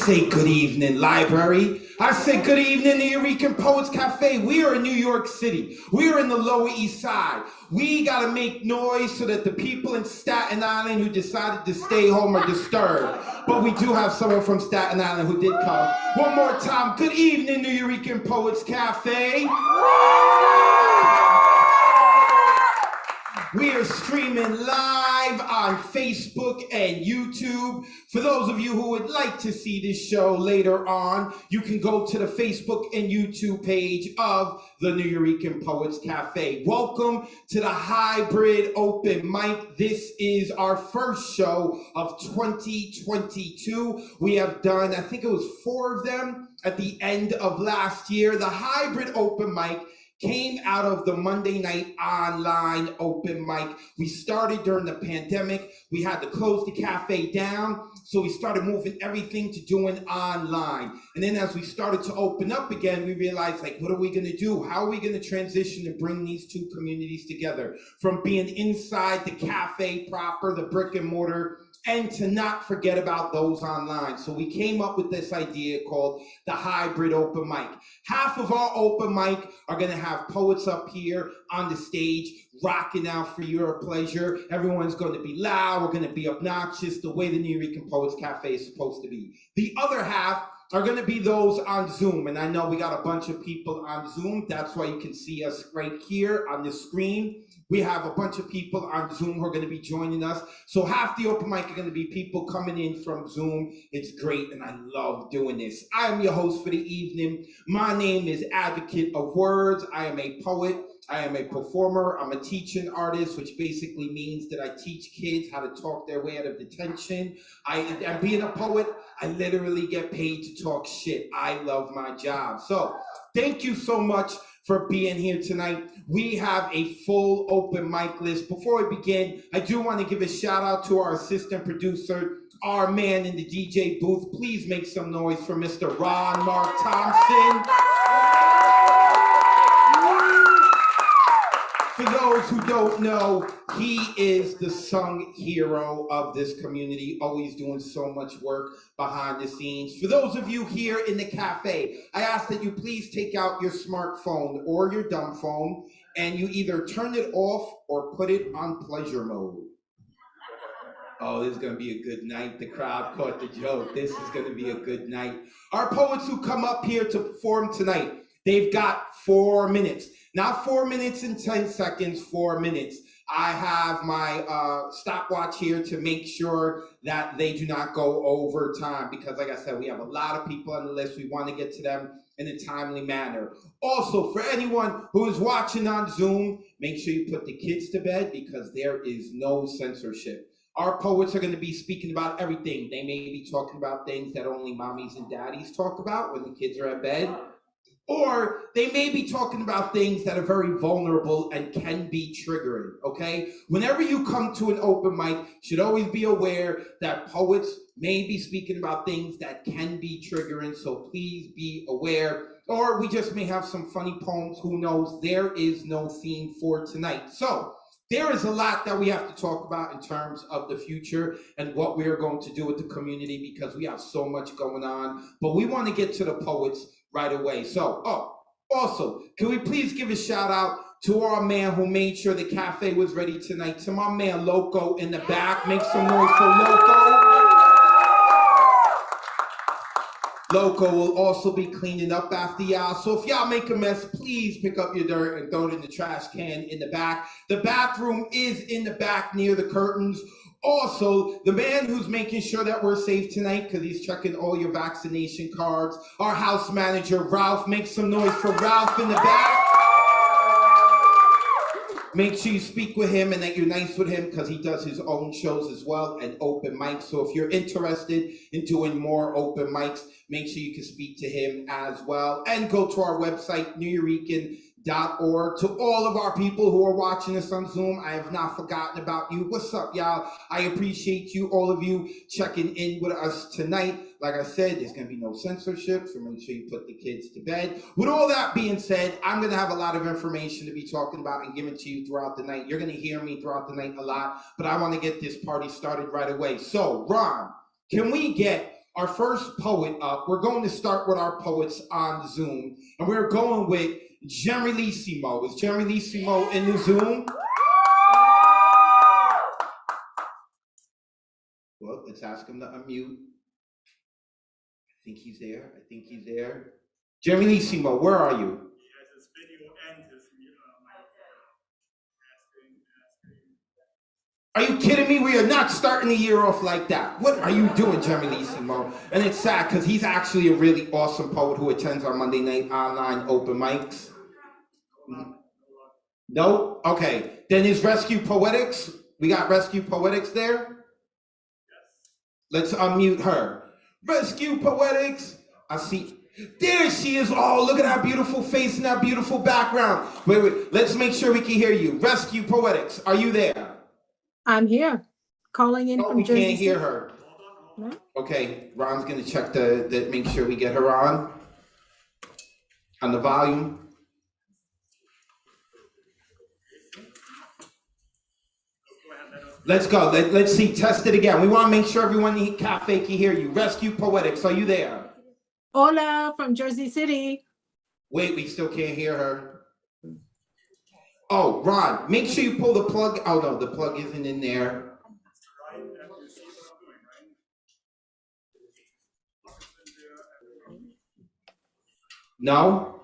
say good evening, library. I say good evening, Nuyorican Poets Café. We are in New York City. We are in the Lower East Side. We gotta make noise so that the people in Staten Island who decided to stay home are disturbed. But we do have someone from Staten Island who did come. One more time, good evening, Nuyorican Poets Café. We are streaming live on Facebook and YouTube. For those of you who would like to see this show later on, you can go to the Facebook and YouTube page of the Nuyorican Poets Café. Welcome to the hybrid open mic. This is our first show of 2022. We have done, I think it was 4 of them at the end of last year. The hybrid open mic came out of the Monday night online open mic. We started during the pandemic. We had to close the cafe down, so we started moving everything to doing online. And then as we started to open up again, we realized, like, what are we gonna do? How are we gonna transition to bring these two communities together? From being inside the cafe proper, the brick and mortar, and to not forget about those online. So we came up with this idea called the hybrid open mic. Half of our open mic are gonna have poets up here on the stage, rocking out for your pleasure. Everyone's gonna be loud, we're gonna be obnoxious, the way the Nuyorican Poets Café is supposed to be. The other half are gonna be those on Zoom, and I know we got a bunch of people on Zoom. That's why you can see us right here on the screen. We have a bunch of people on Zoom who are going to be joining us. So half the open mic are going to be people coming in from Zoom. It's great, and I love doing this. I am your host for the evening. My name is Advocate of Wordz. I am a poet. I am a performer. I'm a teaching artist, which basically means that I teach kids how to talk their way out of detention. And being a poet, I literally get paid to talk shit. I love my job. So thank you so much for being here tonight. We have a full open mic list. Before we begin, I do want to give a shout out to our assistant producer, our man in the DJ booth. Please make some noise for Mr. Ron Mark Thompson. For those who don't know, he is the sung hero of this community, always doing so much work behind the scenes. For those of you here in the cafe, I ask that you please take out your smartphone or your dumb phone and you either turn it off or put it on pleasure mode. Oh, this is going to be a good night. The crowd caught the joke. This is going to be a good night. Our poets who come up here to perform tonight, they've got 4 minutes. Not 4 minutes and 10 seconds, 4 minutes. I have my stopwatch here to make sure that they do not go over time because, like I said, we have a lot of people on the list. We want to get to them in a timely manner. Also, for anyone who is watching on Zoom, make sure you put the kids to bed because there is no censorship. Our poets are going to be speaking about everything. They may be talking about things that only mommies and daddies talk about when the kids are at bed. Or they may be talking about things that are very vulnerable and can be triggering, okay? Whenever you come to an open mic, you should always be aware that poets may be speaking about things that can be triggering, so please be aware. Or we just may have some funny poems, who knows? There is no theme for tonight. So there is a lot that we have to talk about in terms of the future and what we are going to do with the community because we have so much going on, but we want to get to the poets right away. So, also, can we please give a shout out to our man who made sure the cafe was ready tonight, to my man Loco in the back. Make some noise for Loco. Loco will also be cleaning up after y'all. So if y'all make a mess, please pick up your dirt and throw it in the trash can in the back. The bathroom is in the back near the curtains. Also, the man who's making sure that we're safe tonight because he's checking all your vaccination cards, our house manager, Ralph. Make some noise for Ralph in the back. Make sure you speak with him and that you're nice with him because he does his own shows as well and open mics. So if you're interested in doing more open mics, make sure you can speak to him as well. And go to our website, Nuyorican.org. To all of our people who are watching us on Zoom, I have not forgotten about you. What's up, y'all? I appreciate you, all of you, checking in with us tonight. Like I said, there's going to be no censorship, so make sure you put the kids to bed. With all that being said, I'm going to have a lot of information to be talking about and giving to you throughout the night. You're going to hear me throughout the night a lot, but I want to get this party started right away. So, Ron, can we get our first poet up. We're going to start with our poets on Zoom, and we're going with Gerilissimo. Is Gerilissimo in the Zoom? Well, let's ask him to unmute. I think he's there. I think he's there. Gerilissimo, where are you? Are you kidding me? We are not starting the year off like that. What are you doing, Gerilissimo? And it's sad because he's actually a really awesome poet who attends our Monday night online open mics. No? Okay. Then is Rescue Poetics? We got Rescue Poetics there? Let's unmute her. Rescue Poetics. I see. There she is. Oh, look at that beautiful face and that beautiful background. Wait. Let's make sure we can hear you. Rescue Poetics, are you there? I'm here, calling in from Jersey. We can't hear her. No? Okay, Ron's gonna check make sure we get her on the volume. Let's go. Let's see. Test it again. We want to make sure everyone in the cafe can hear you. Rescue Poetics, are you there? Hola from Jersey City. Wait, we still can't hear her. Oh, Ron, make sure you pull the plug. Oh no, the plug isn't in there. No?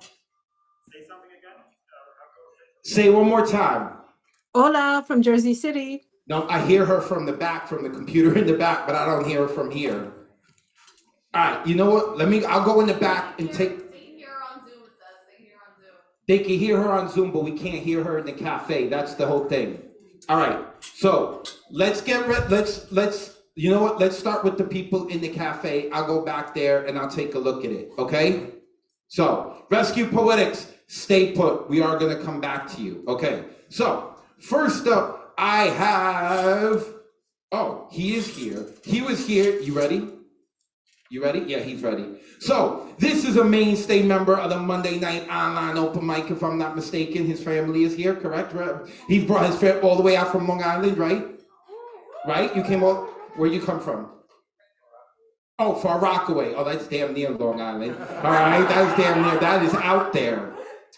Say something again. Say it one more time. Hola from Jersey City. No, I hear her from the back, from the computer in the back, but I don't hear her from here. All right, you know what? I'll go in the back and take. They can hear her on Zoom, but we can't hear her in the cafe. That's the whole thing. All right, so let's you know what? Let's start with the people in the cafe. I'll go back there and I'll take a look at it, okay? So, Rescue Poetics, stay put. We are gonna come back to you, okay? So, first up, I have, oh, he is here. He was here, you ready? You ready? Yeah, he's ready. So, this is a mainstay member of the Monday night online open mic, if I'm not mistaken. His family is here, correct? He brought his family all the way out from Long Island, right? Right? You came all, where'd you come from? Oh, Far Rockaway. Oh, that's damn near Long Island. All right, that's damn near. That is out there.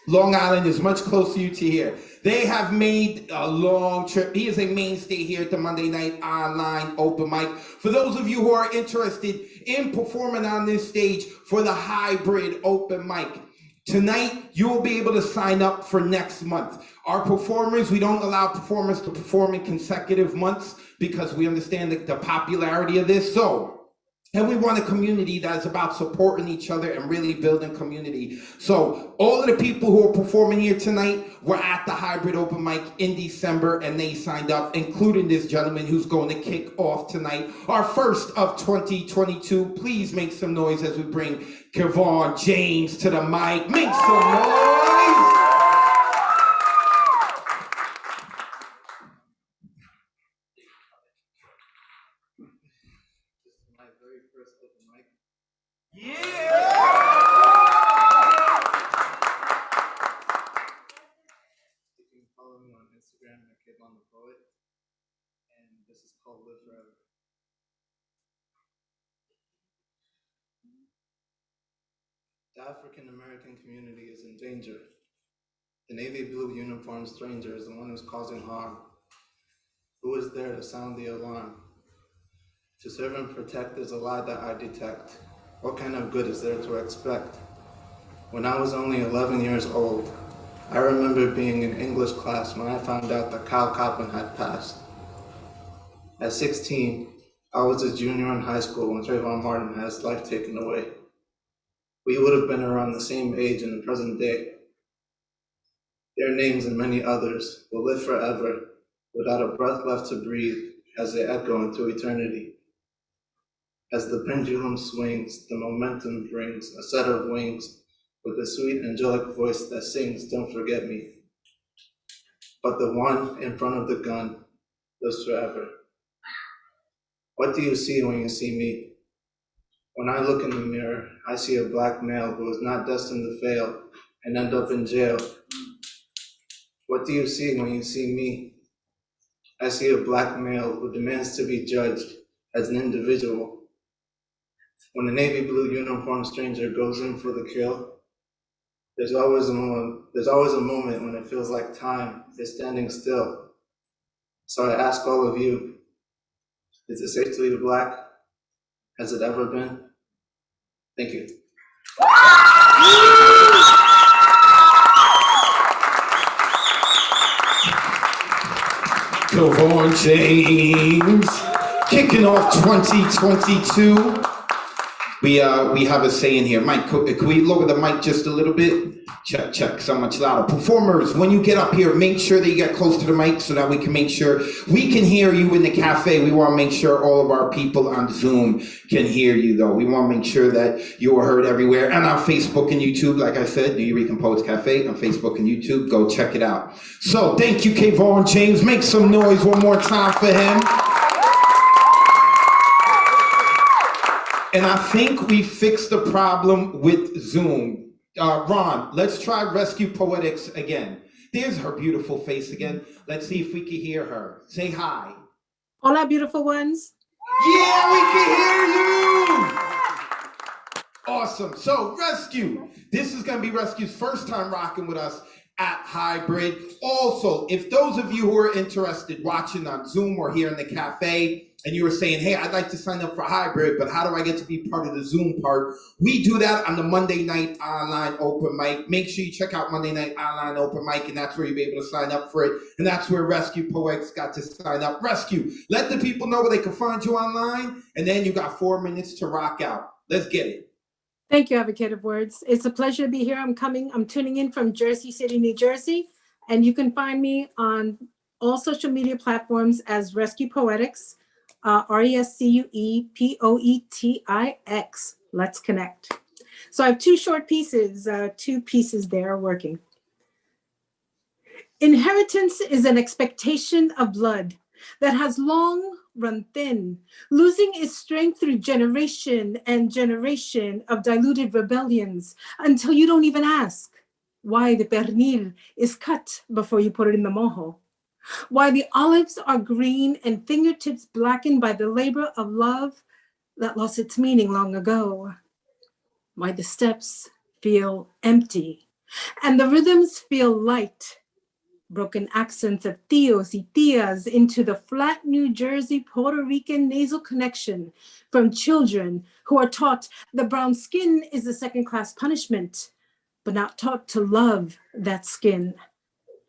Long Island is much closer to here. They have made a long trip. He is a mainstay here at the Monday night online open mic. For those of you who are interested in performing on this stage for the hybrid open mic, tonight you will be able to sign up for next month. Our performers, we don't allow performers to perform in consecutive months because we understand the popularity of this. And we want a community that is about supporting each other and really building community. So all of the people who are performing here tonight were at the hybrid open mic in December and they signed up, including this gentleman who's going to kick off tonight, our first of 2022. Please make some noise as we bring Kevon James to the mic. Make some noise. Yeah! You can follow me on Instagram at Kevon the Poet, and this is called Live Forever. The African American community is in danger. The navy blue uniformed stranger is the one who's causing harm. Who is there to sound the alarm? To serve and protect is a lie that I detect. What kind of good is there to expect? When I was only 11 years old, I remember being in English class when I found out that Kyle Coppin had passed. At 16, I was a junior in high school when Trayvon Martin had his life taken away. We would have been around the same age in the present day. Their names and many others will live forever without a breath left to breathe as they echo into eternity. As the pendulum swings, the momentum brings a set of wings with a sweet angelic voice that sings, "Don't forget me." But the one in front of the gun lives forever. What do you see when you see me? When I look in the mirror, I see a black male who is not destined to fail and end up in jail. What do you see when you see me? I see a black male who demands to be judged as an individual. When a navy blue uniformed stranger goes in for the kill, there's always a moment when it feels like time is standing still. So I ask all of you, is it safe to lead a black? Has it ever been? Thank you. Kevon James, kicking off 2022. We have a saying here. Mike, can we lower the mic just a little bit? Check, so much louder. Performers, when you get up here, make sure that you get close to the mic so that we can make sure we can hear you in the cafe. We want to make sure all of our people on Zoom can hear you, though. We want to make sure that you are heard everywhere. And on Facebook and YouTube, like I said, Nuyorican Poets Café on Facebook and YouTube. Go check it out. So thank you, Kevon James. Make some noise one more time for him. And I think we fixed the problem with Zoom. Ron, let's try Rescue Poetics again. There's her beautiful face again. Let's see if we can hear her. Say hi. Hola, beautiful ones. Yeah, we can hear you. Awesome. So Rescue, this is going to be Rescue's first time rocking with us at Hybrid. Also, if those of you who are interested watching on Zoom or here in the cafe, and you were saying, hey, I'd like to sign up for Hybrid, but how do I get to be part of the Zoom part? We do that on the Monday night online open mic. Make sure you check out Monday night online open mic, and that's where you'll be able to sign up for it. And that's where Rescue Poets got to sign up. Rescue, let the people know where they can find you online, and then you got 4 minutes to rock out. Let's get it. Thank you, Advocate of Words. It's a pleasure to be here. I'm tuning in from Jersey City, New Jersey, and you can find me on all social media platforms as Rescue Poetics. RESCUEPOETIX. Let's connect. So I have two short pieces, two pieces there working. Inheritance is an expectation of blood that has long run thin, losing its strength through generation and generation of diluted rebellions until you don't even ask why the pernil is cut before you put it in the mojo. Why the olives are green and fingertips blackened by the labor of love that lost its meaning long ago. Why the steps feel empty and the rhythms feel light. Broken accents of tios y tias into the flat New Jersey Puerto Rican nasal connection from children who are taught the brown skin is a second-class punishment, but not taught to love that skin.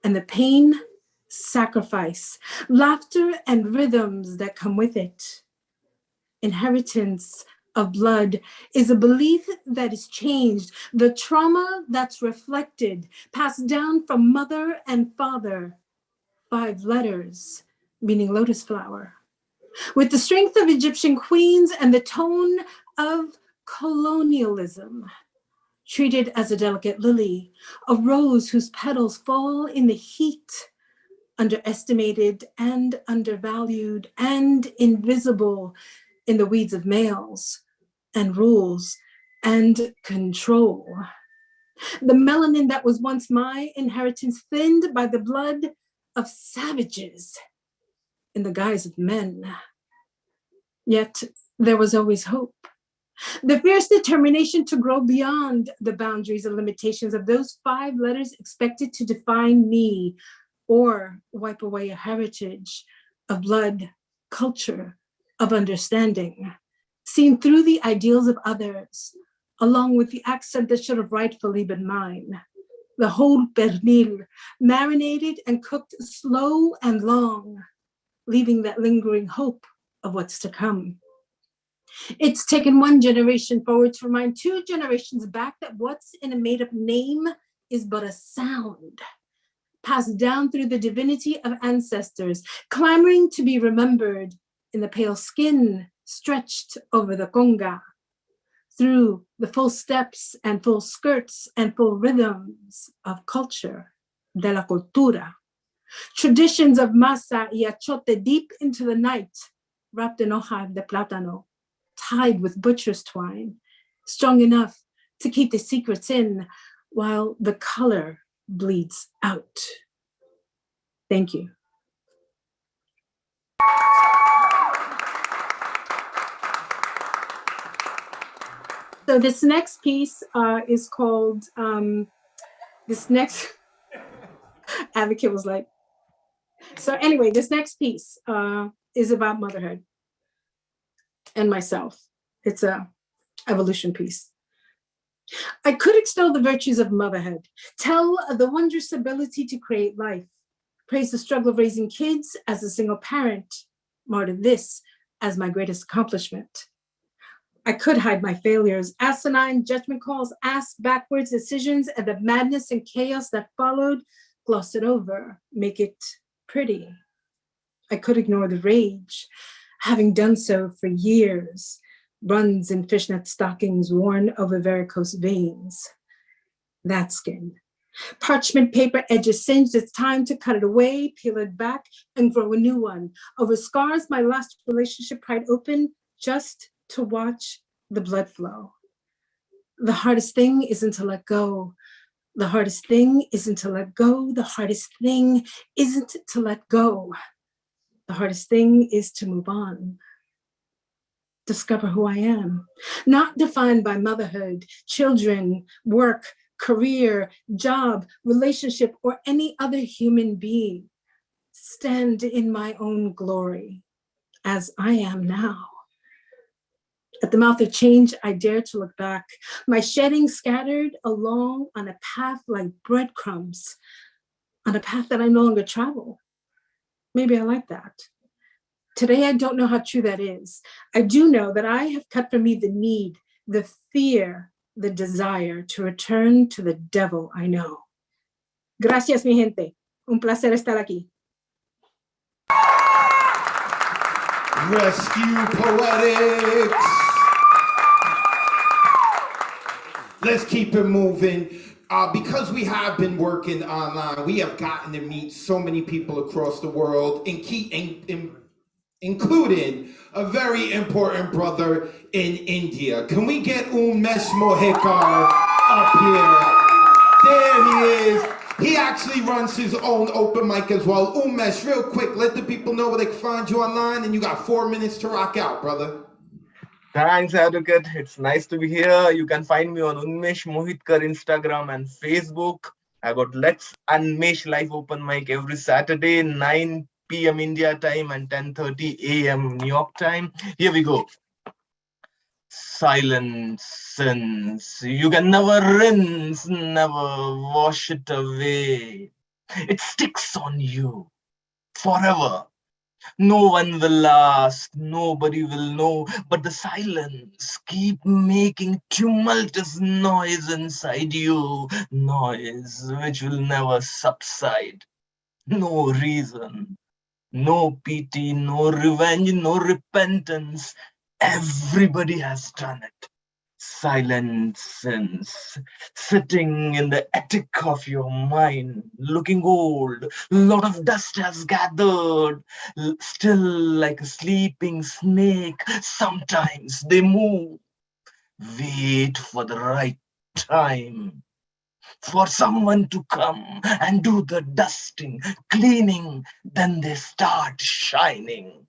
And the pain, sacrifice, laughter, and rhythms that come with it. Inheritance of blood is a belief that is changed, the trauma that's reflected, passed down from mother and father. 5 letters, meaning lotus flower. With the strength of Egyptian queens and the tone of colonialism. Treated as a delicate lily, a rose whose petals fall in the heat, underestimated and undervalued and invisible in the weeds of males and rules and control. The melanin that was once my inheritance thinned by the blood of savages in the guise of men. Yet there was always hope. The fierce determination to grow beyond the boundaries and limitations of those 5 letters expected to define me or wipe away a heritage of blood, culture, of understanding, seen through the ideals of others, along with the accent that should have rightfully been mine. The whole pernil, marinated and cooked slow and long, leaving that lingering hope of what's to come. It's taken 1 generation forward to remind 2 generations back that what's in a made-up name is but a sound, passed down through the divinity of ancestors, clamoring to be remembered in the pale skin stretched over the conga, through the full steps and full skirts and full rhythms of culture, de la cultura, traditions of masa y achote deep into the night, wrapped in hoja de plátano, tied with butcher's twine, strong enough to keep the secrets in while the color bleeds out. Thank you. So this next piece is called, this next, Advocate was like, so anyway, this next piece is about motherhood and myself. It's a evolution piece. I could extol the virtues of motherhood, tell of the wondrous ability to create life, praise the struggle of raising kids as a single parent, martyr this as my greatest accomplishment. I could hide my failures, asinine judgment calls, ass backwards decisions, and the madness and chaos that followed, gloss it over, make it pretty. I could ignore the rage, having done so for years, runs in fishnet stockings worn over varicose veins. That skin. Parchment paper edges singed, it's time to cut it away, peel it back, and grow a new one. Over scars my last relationship pried open just to watch the blood flow. The hardest thing isn't to let go. The hardest thing isn't to let go. The hardest thing isn't to let go. The hardest thing is to move on. Discover who I am, not defined by motherhood, children, work, career, job, relationship, or any other human being. Stand in my own glory as I am now. At the mouth of change, I dare to look back, my shedding scattered along on a path like breadcrumbs, on a path that I no longer travel. Maybe I like that. Today, I don't know how true that is. I do know that I have cut from me the need, the fear, the desire to return to the devil I know. Gracias, mi gente. Un placer estar aquí. Rescue Poetics. Let's keep it moving. Because we have been working online, we have gotten to meet so many people across the world, including a very important brother in India. Can we get Umesh Mohikar up here? There he is. He actually runs his own open mic as well. Umesh, real quick, let the people know where they can find you online, and you got 4 minutes to rock out, brother. Thanks, Advocate. It's nice to be here. You can find me on Unmesh Mohikar Instagram and Facebook. I got Let's Unmesh live open mic every Saturday, 9 p.m. India time and 10:30 a.m. New York time. Here we go. Silent sins. You can never rinse, never wash it away. It sticks on you forever. No one will ask, nobody will know, but the silence keep making tumultuous noise inside you, noise which will never subside. No reason, no pity, no revenge, no repentance. Everybody has done it. Silent sins, sitting in the attic of your mind, looking old, lot of dust has gathered, still like a sleeping snake, sometimes they move. Wait for the right time, for someone to come and do the dusting, cleaning, then they start shining.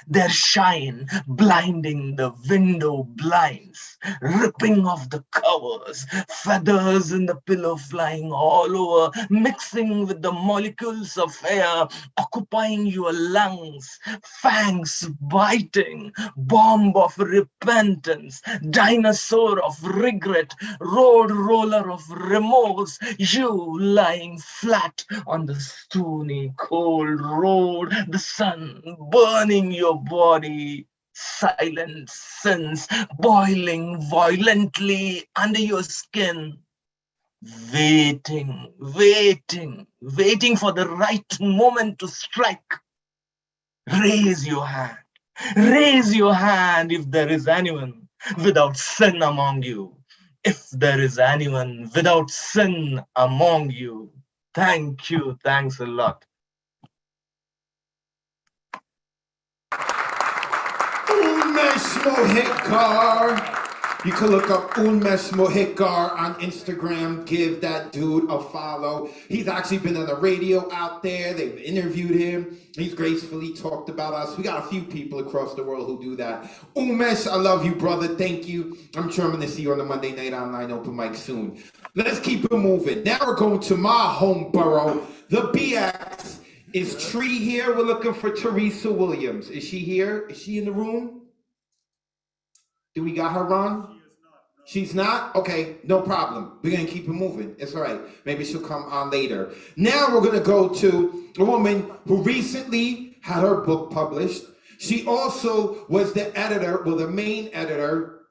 Their shine blinding the window blinds, ripping off the covers, feathers in the pillow flying all over, mixing with the molecules of air, occupying your lungs, fangs biting, bomb of repentance, dinosaur of regret, road roller of remorse, you lying flat on the stony cold road, the sun burning your body, silent sins boiling violently under your skin, waiting for the right moment to strike. Raise your hand if there is anyone without sin among you, if there is anyone without sin among you. Thank you, thanks a lot. Umesh Mohikar, You can look up Unmesh Mohikar on Instagram. Give that dude a follow. He's actually been on the radio out there. They've interviewed him. He's gracefully talked about us. We got a few people across the world who do that. Umesh, I love you, brother. Thank you. I'm sure I'm going to see you on the Monday Night Online open mic soon. Let's keep it moving. Now we're going to my home borough, the BX. Is Tree here? We're looking for Teresa Williams. Is she here? Is she in the room? Do we got her on? She's not? Okay, no problem. We're going to keep it moving. It's all right. Maybe she'll come on later. Now we're going to go to a woman who recently had her book published. She also was the editor, well, the main editor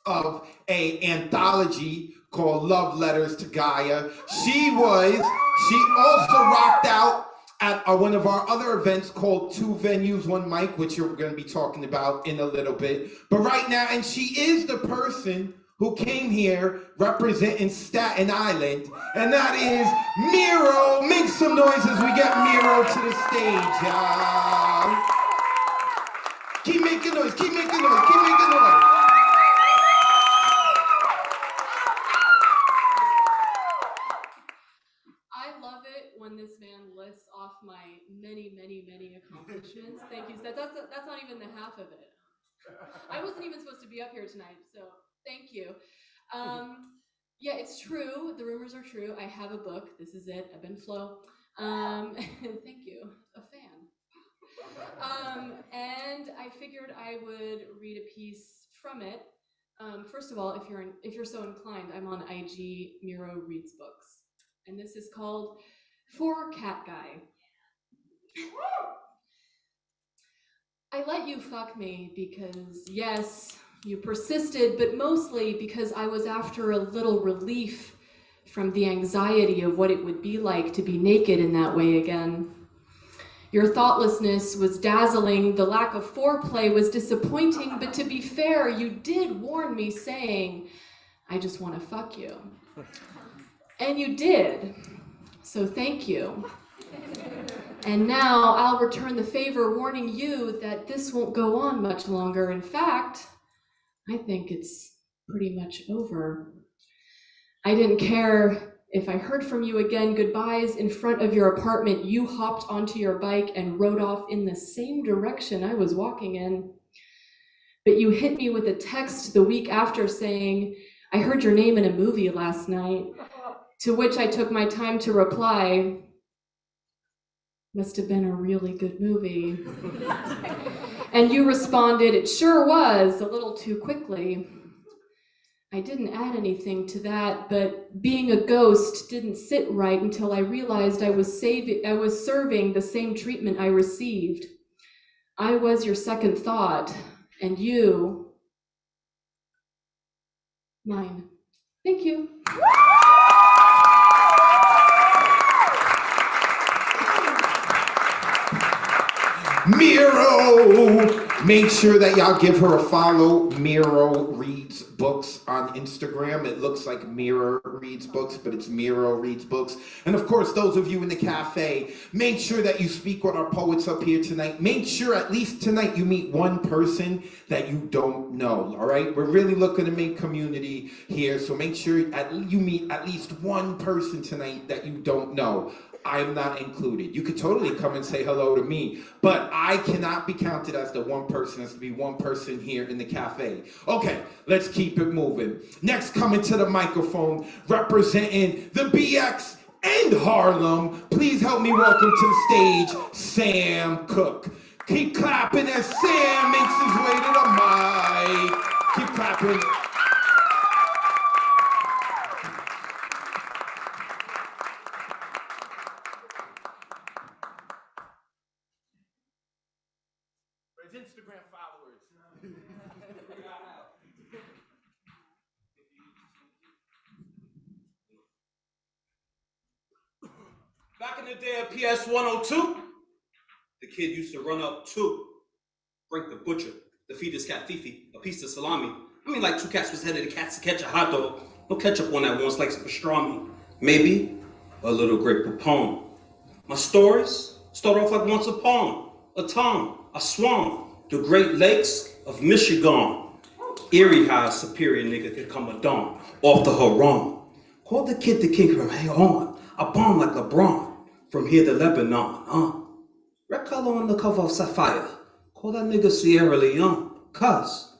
of an anthology called Love Letters to Gaia. She also rocked out at one of our other events called Two Venues, One Mic, which you're going to be talking about in a little bit. But right now, and she is the person who came here representing Staten Island, and that is Miro. Make some noise as we get Miro to the stage, y'all. Keep making noise, keep making noise, keep making noise. When this man lists off my many accomplishments. Thank you. That's not even the half of it. I wasn't even supposed to be up here tonight, so thank you. Yeah, it's true. The rumors are true. I have a book. This is it. Ebb and Flow. Thank you. A fan. And I figured I would read a piece from it. First of all, if you're so inclined, I'm on IG. Miro reads books, and this is called For Cat Guy. I let you fuck me because, yes, you persisted, but mostly because I was after a little relief from the anxiety of what it would be like to be naked in that way again. Your thoughtlessness was dazzling, the lack of foreplay was disappointing, but to be fair, you did warn me saying, I just want to fuck you. And you did. So thank you. And now I'll return the favor, warning you that this won't go on much longer. In fact, I think it's pretty much over. I didn't care if I heard from you again. Goodbyes in front of your apartment. You hopped onto your bike and rode off in the same direction I was walking in. But you hit me with a text the week after saying, I heard your name in a movie last night. To which I took my time to reply, must have been a really good movie. And you responded, it sure was, a little too quickly. I didn't add anything to that, but being a ghost didn't sit right until I realized I was serving the same treatment I received. I was your second thought, and you, mine. Thank you. Miro! Make sure that y'all give her a follow. Miro Reads Books on Instagram. It looks like Mirror Reads Books, but it's Miro Reads Books. And of course, those of you in the cafe, make sure that you speak with our poets up here tonight. Make sure at least tonight you meet one person that you don't know, all right? We're really looking to make community here, so make sure you meet at least one person tonight that you don't know. I'm not included. You could totally come and say hello to me, but I cannot be counted as the one person. It has to be one person here in the cafe. Okay, let's keep it moving. Next, coming to the microphone, representing the BX and Harlem, please help me welcome to the stage, Sam Cooke. Keep clapping as Sam makes his way to the mic. Keep clapping. Instagram followers. Back in the day of PS 102, the kid used to run up to Frank the Butcher, the fetus cat Fifi, a piece of salami. I mean, like two cats was headed to cats to catch a hot dog. No ketchup on that one, slice of pastrami. Maybe a little grape poem. My stories start off like once upon a time I swam the Great Lakes of Michigan. Eerie how a superior nigga could come a dawn off the haram. Call the kid the king from here on. I bomb like LeBron from here to Lebanon. Red color on the cover of Sapphire. Call that nigga Sierra Leone. Cuz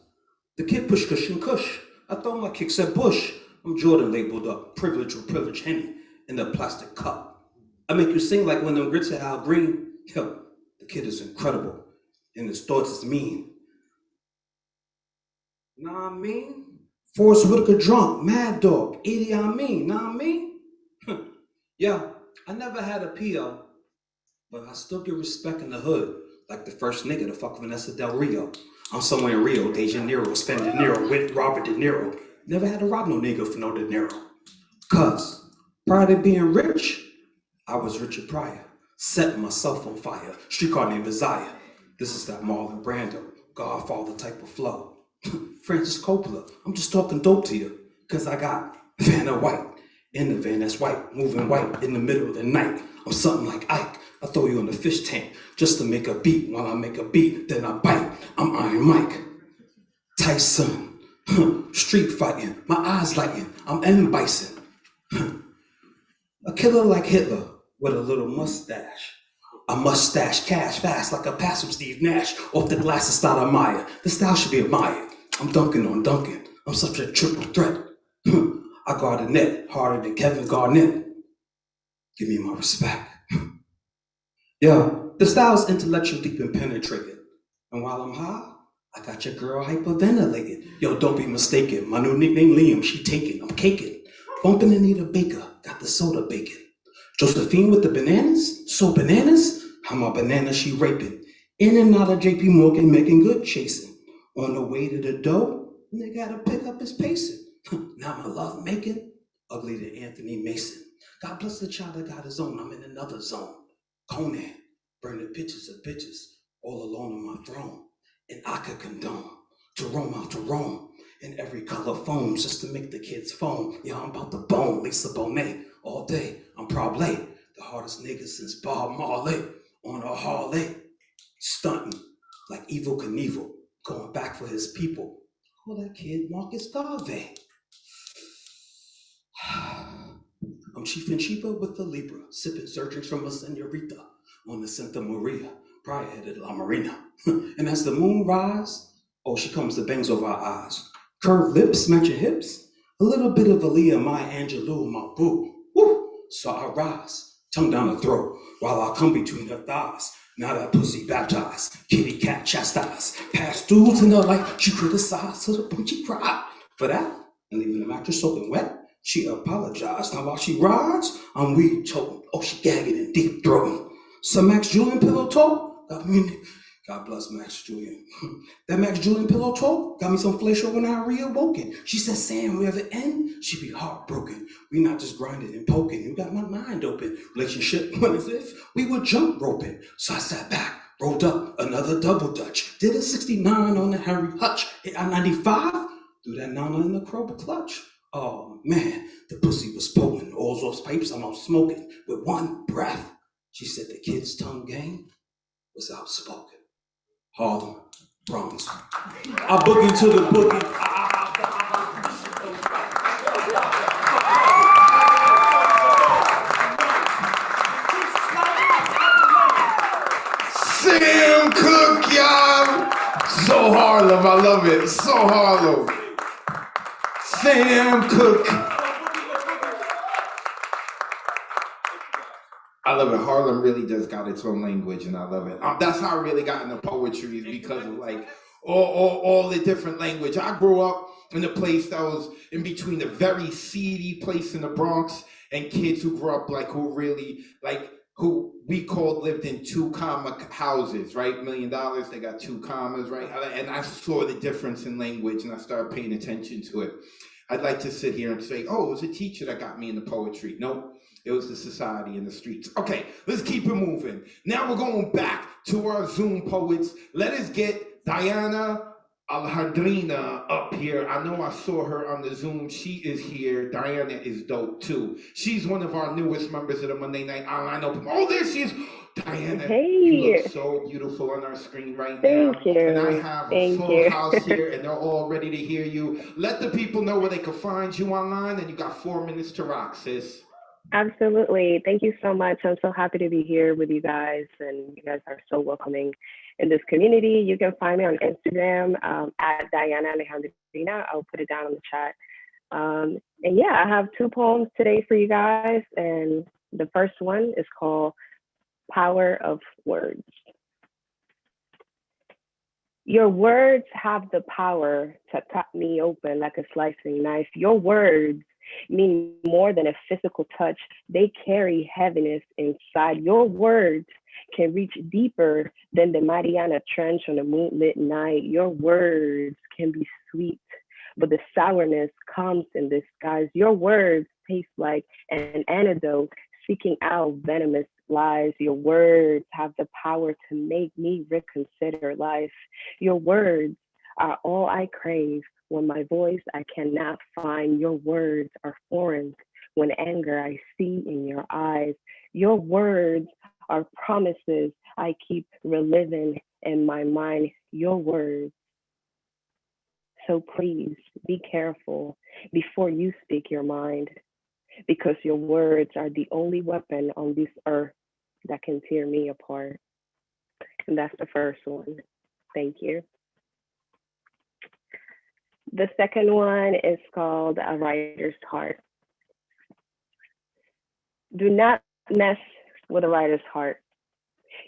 the kid push cushion kush. I throw my kicks at Bush. I'm Jordan labeled up. Privilege with privilege Henny in the plastic cup. I make you sing like when them grits at Al Green. Yo, the kid is incredible. And his thoughts is mean. Nah, I mean? Forrest Whitaker drunk, Mad Dog, Idi Amin, nah, I mean? Yeah, I never had a PO, but I still get respect in the hood, like the first nigga to fuck Vanessa Del Rio. I'm somewhere in Rio, De Janeiro, spend De Niro with Robert De Niro. Never had to rob no nigga for no De Niro. Cuz, prior to being rich, I was Richard Pryor, setting myself on fire, streetcar named Messiah. This is that Marlon Brando, Godfather type of flow. Francis Coppola, I'm just talking dope to you, cause I got Vanna White, in the van that's white, moving white in the middle of the night. I'm something like Ike, I throw you in the fish tank, just to make a beat. While I make a beat, then I bite. I'm Iron Mike, Tyson, street fighting, my eyes lighting, I'm M. Bison. A killer like Hitler, with a little mustache. A mustache cash fast like a pass from Steve Nash off the glass of Stoudemire. The style should be admired. I'm dunking on Duncan. I'm such a triple threat. I guard the net harder than Kevin Garnett. Give me my respect. Yeah, the style's intellectual, deep and penetrating. And while I'm high, I got your girl hyperventilating. Yo, don't be mistaken. My new nickname Liam, she taking. I'm caking. Bumping Anita Baker, got the soda bacon. Josephine with the bananas? So bananas? How my banana she raping. In and out of JP Morgan making good chasing. On the way to the dough, nigga gotta pick up his pacing. Now my love making, ugly to Anthony Mason. God bless the child that got his own, I'm in another zone. Conan, burning pictures of bitches, all alone on my throne. And I could condone to roam out to Rome in every color foam just to make the kids foam. Yeah, I'm about to bone Lisa Bonet all day. I'm probably the hardest nigga since Bob Marley on a Harley. Stunting like Evil Knievel, going back for his people. Call that kid Marcus Garvey. I'm Chief and Cheaper with the Libra, sipping surgeons from a senorita on the Santa Maria, prior headed La Marina. And as the moon rise, oh, she comes to bangs over our eyes. Curved lips, matching hips, a little bit of Aaliyah, Maya Angelou, my boo. Woo! So I rise, tongue down her throat, while I come between her thighs. Now that pussy baptized, kitty cat chastised, past dudes in her life, she criticized to the point she cried. For that, and leaving the mattress soaking wet, she apologized. Now while she rides, I'm weed toting. Oh, she gagging and deep throating. Some Max Julian pillow talk? God bless Max Julian. That Max Julian pillow talk got me some flesh when I reawoken. She said, Sam, we ever end? She be heartbroken. We not just grinding and poking. You got my mind open. Relationship went as if we were jump roping. So I sat back, rolled up another double dutch. Did a 69 on the Harry Hutch. Hit I 95, threw that nana in the Kroger clutch. Oh man, the pussy was potent. All those pipes I'm out smoking with one breath. She said the kid's tongue game was outspoken. Harlem, Bronx. I boogie to the boogie. Sam Cooke, y'all. So Harlem, I love it. So Harlem. Sam Cooke. I love it. Harlem really just got its own language, and I love it. That's how I really got into poetry, is because of like all the different language. I grew up in a place that was in between a very seedy place in the Bronx and kids who grew up like who really like who we called lived in 2-comma houses, right? $1 million, they got 2 commas, right? And I saw the difference in language, and I started paying attention to it. I'd like to sit here and say, oh, it was a teacher that got me into poetry. Nope. It was the society in the streets. Okay, let's keep it moving. Now we're going back to our Zoom poets. Let us get Diana Alhadrina up here. I know I saw her on the Zoom. She is here. Diana is dope too. She's one of our newest members of the Monday Night Online Open. Oh, there she is. Diana, you Hey, look so beautiful on our screen right now. thank And I you. have a Thank full you. house here and they're all ready to hear you. Let the people know where they can find you online and you got 4 minutes to rock, sis. Absolutely. Thank you so much. I'm so happy to be here with you guys, and you guys are so welcoming in this community. You can find me on Instagram at Diana Alejandrina. I'll put it down in the chat. And yeah, I have 2 poems today for you guys. And the first one is called Power of Words. Your words have the power to cut me open like a slicing knife. Your words mean more than a physical touch. They carry heaviness inside. Your words can reach deeper than the Mariana Trench on a moonlit night. Your words can be sweet, but the sourness comes in disguise. Your words taste like an antidote, seeking out venomous lies. Your words have the power to make me reconsider life. Your words are all I crave. When my voice I cannot find, your words are foreign. When anger I see in your eyes, your words are promises I keep reliving in my mind. Your words. So please be careful before you speak your mind, because your words are the only weapon on this earth that can tear me apart. And that's the first one. Thank you. The second one is called A Writer's Heart. Do not mess with a writer's heart.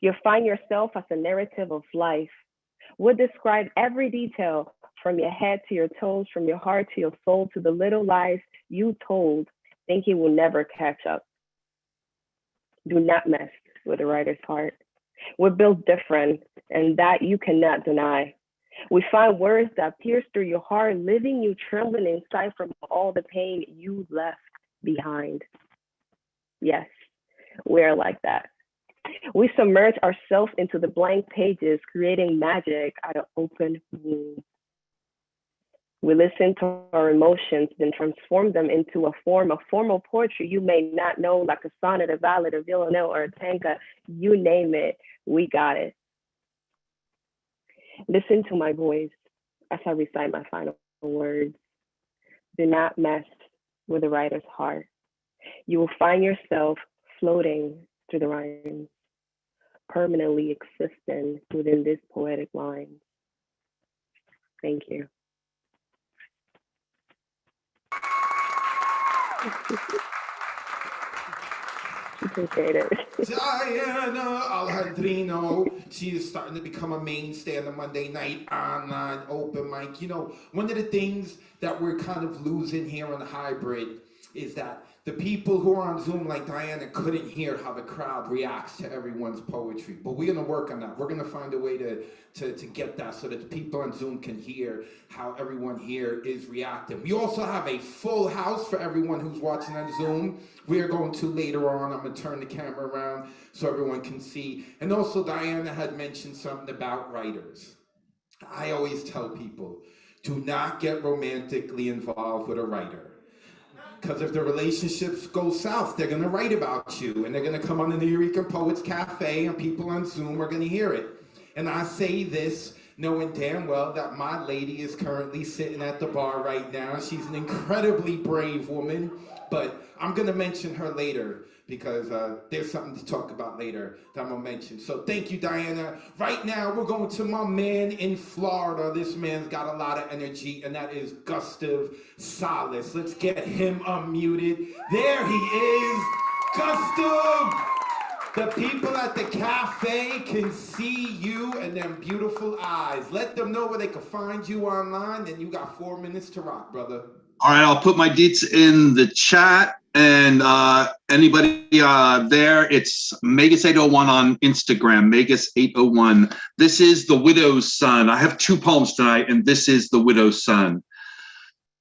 You'll find yourself as a narrative of life. Would describe every detail from your head to your toes, from your heart to your soul, to the little lies you told, thinking will never catch up. Do not mess with a writer's heart. We're built different, and that you cannot deny. We find words that pierce through your heart, leaving you trembling inside from all the pain you left behind. Yes, we're like that. We submerge ourselves into the blank pages, creating magic out of open wounds. We listen to our emotions, then transform them into a form of formal poetry you may not know, like a sonnet, a ballad, a villanelle, or a tanka. You name it, we got it. Listen to my voice as I recite my final words. Do not mess with the writer's heart. You will find yourself floating through the rhymes, permanently existing within this poetic line. Thank you. Appreciate it. Diana Alejandrino. She is starting to become a mainstay on the Monday night online open mic. You know, one of the things that we're kind of losing here on the hybrid is that the people who are on Zoom like Diana couldn't hear how the crowd reacts to everyone's poetry. But we're gonna work on that. We're gonna find a way to get that so that the people on Zoom can hear how everyone here is reacting. We also have a full house for everyone who's watching on Zoom. We are going to later on. I'm gonna turn the camera around so everyone can see. And also Diana had mentioned something about writers. I always tell people, do not get romantically involved with a writer. Because if the relationships go south, they're going to write about you. And they're going to come on the Nuyorican Poets Café and people on Zoom are going to hear it. And I say this knowing damn well that my lady is currently sitting at the bar right now. She's an incredibly brave woman, but I'm going to mention her later because there's something to talk about later that I'm going to mention. So thank you, Diana. Right now, we're going to my man in Florida. This man's got a lot of energy, and that is Gustav Salas. Let's get him unmuted. There he is, Gustav. The people at the cafe can see you and them beautiful eyes. Let them know where they can find you online, and you got 4 minutes to rock, brother. All right, I'll put my deets in the chat, and anybody there, it's Magus801 on Instagram, Magus801. This is The Widow's Son. I have 2 poems tonight, and this is The Widow's Son.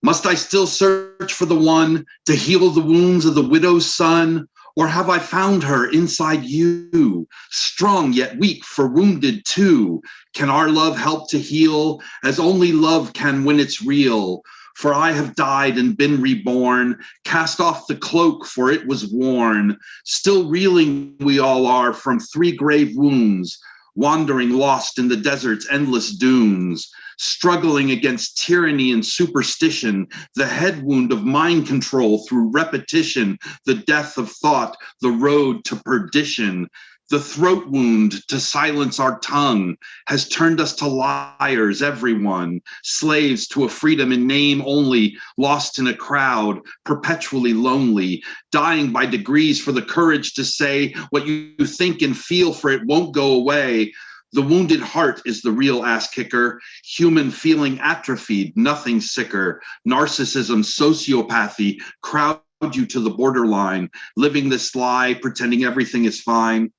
Must I still search for the one to heal the wounds of the widow's son? Or have I found her inside you, strong yet weak for wounded too? Can our love help to heal as only love can when it's real? For I have died and been reborn, cast off the cloak, for it was worn. Still reeling we all are from 3 grave wounds, wandering lost in the desert's endless dunes, struggling against tyranny and superstition, the head wound of mind control through repetition, the death of thought, the road to perdition. The throat wound to silence our tongue has turned us to liars, everyone, slaves to a freedom in name only, lost in a crowd, perpetually lonely, dying by degrees for the courage to say what you think and feel, for it won't go away. The wounded heart is the real ass kicker, human feeling atrophied, nothing sicker, narcissism, sociopathy, crowd you to the borderline, living this lie, pretending everything is fine.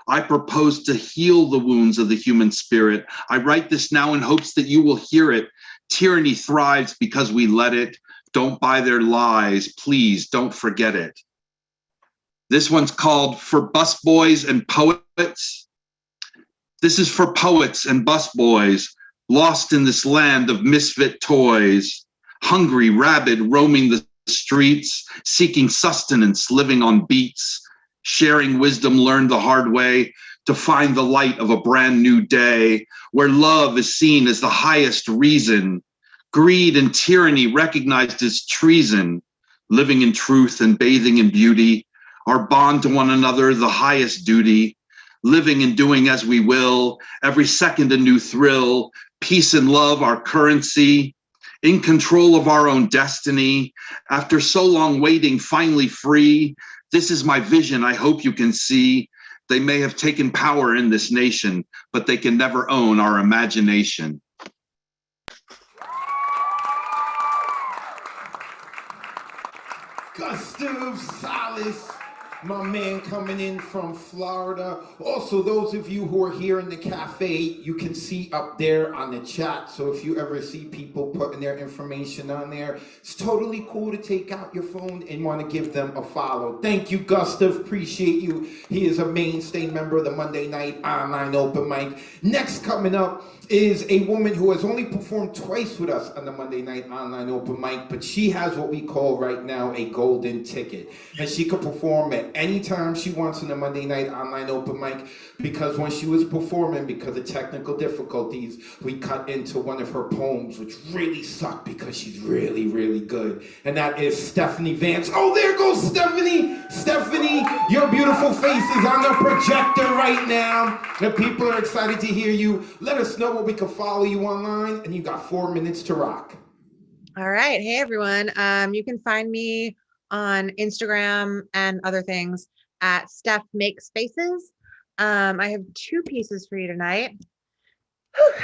I propose to heal the wounds of the human spirit. I write this now in hopes that you will hear it. Tyranny thrives because we let it. Don't buy their lies. Please don't forget it. This one's called For Busboys and Poets. This is for poets and busboys, lost in this land of misfit toys, hungry, rabid, roaming the streets, seeking sustenance, living on beats, sharing wisdom learned the hard way to find the light of a brand new day where love is seen as the highest reason, greed and tyranny recognized as treason, living in truth and bathing in beauty, our bond to one another the highest duty, living and doing as we will, every second a new thrill, peace and love our currency, in control of our own destiny, after so long waiting, finally free. This is my vision, I hope you can see. They may have taken power in this nation, but they can never own our imagination. Gustav Salas, my man coming in from Florida. Also, those of you who are here in the cafe, you can see up there on the chat. So if you ever see people putting their information on there, it's totally cool to take out your phone and want to give them a follow. Thank you, Gustav. Appreciate you. He is a mainstay member of the Monday Night Online Open Mic. Next coming up is a woman who has only performed twice with us on the Monday Night Online Open Mic, but she has what we call right now a golden ticket. And she could perform at any time she wants in the Monday Night Online Open Mic, because when she was performing, because of technical difficulties, we cut into one of her poems, which really sucked because she's really, really good. And that is Stephanie Vance. Oh, there goes Stephanie. Stephanie, your beautiful face is on the projector right now. And people are excited to hear you. Let us know where we can follow you online, and you got 4 minutes to rock. All right. Hey, everyone. You can find me on Instagram and other things at Steph Makes Faces. I have 2 pieces for you tonight.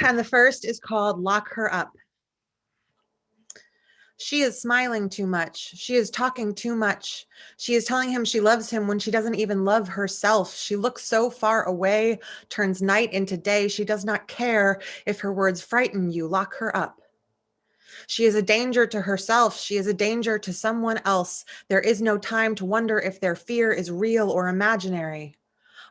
And the first is called Lock Her Up. She is smiling too much. She is talking too much. She is telling him she loves him when she doesn't even love herself. She looks so far away, turns night into day. She does not care if her words frighten you. Lock her up. She is a danger to herself. She is a danger to someone else. There is no time to wonder if their fear is real or imaginary.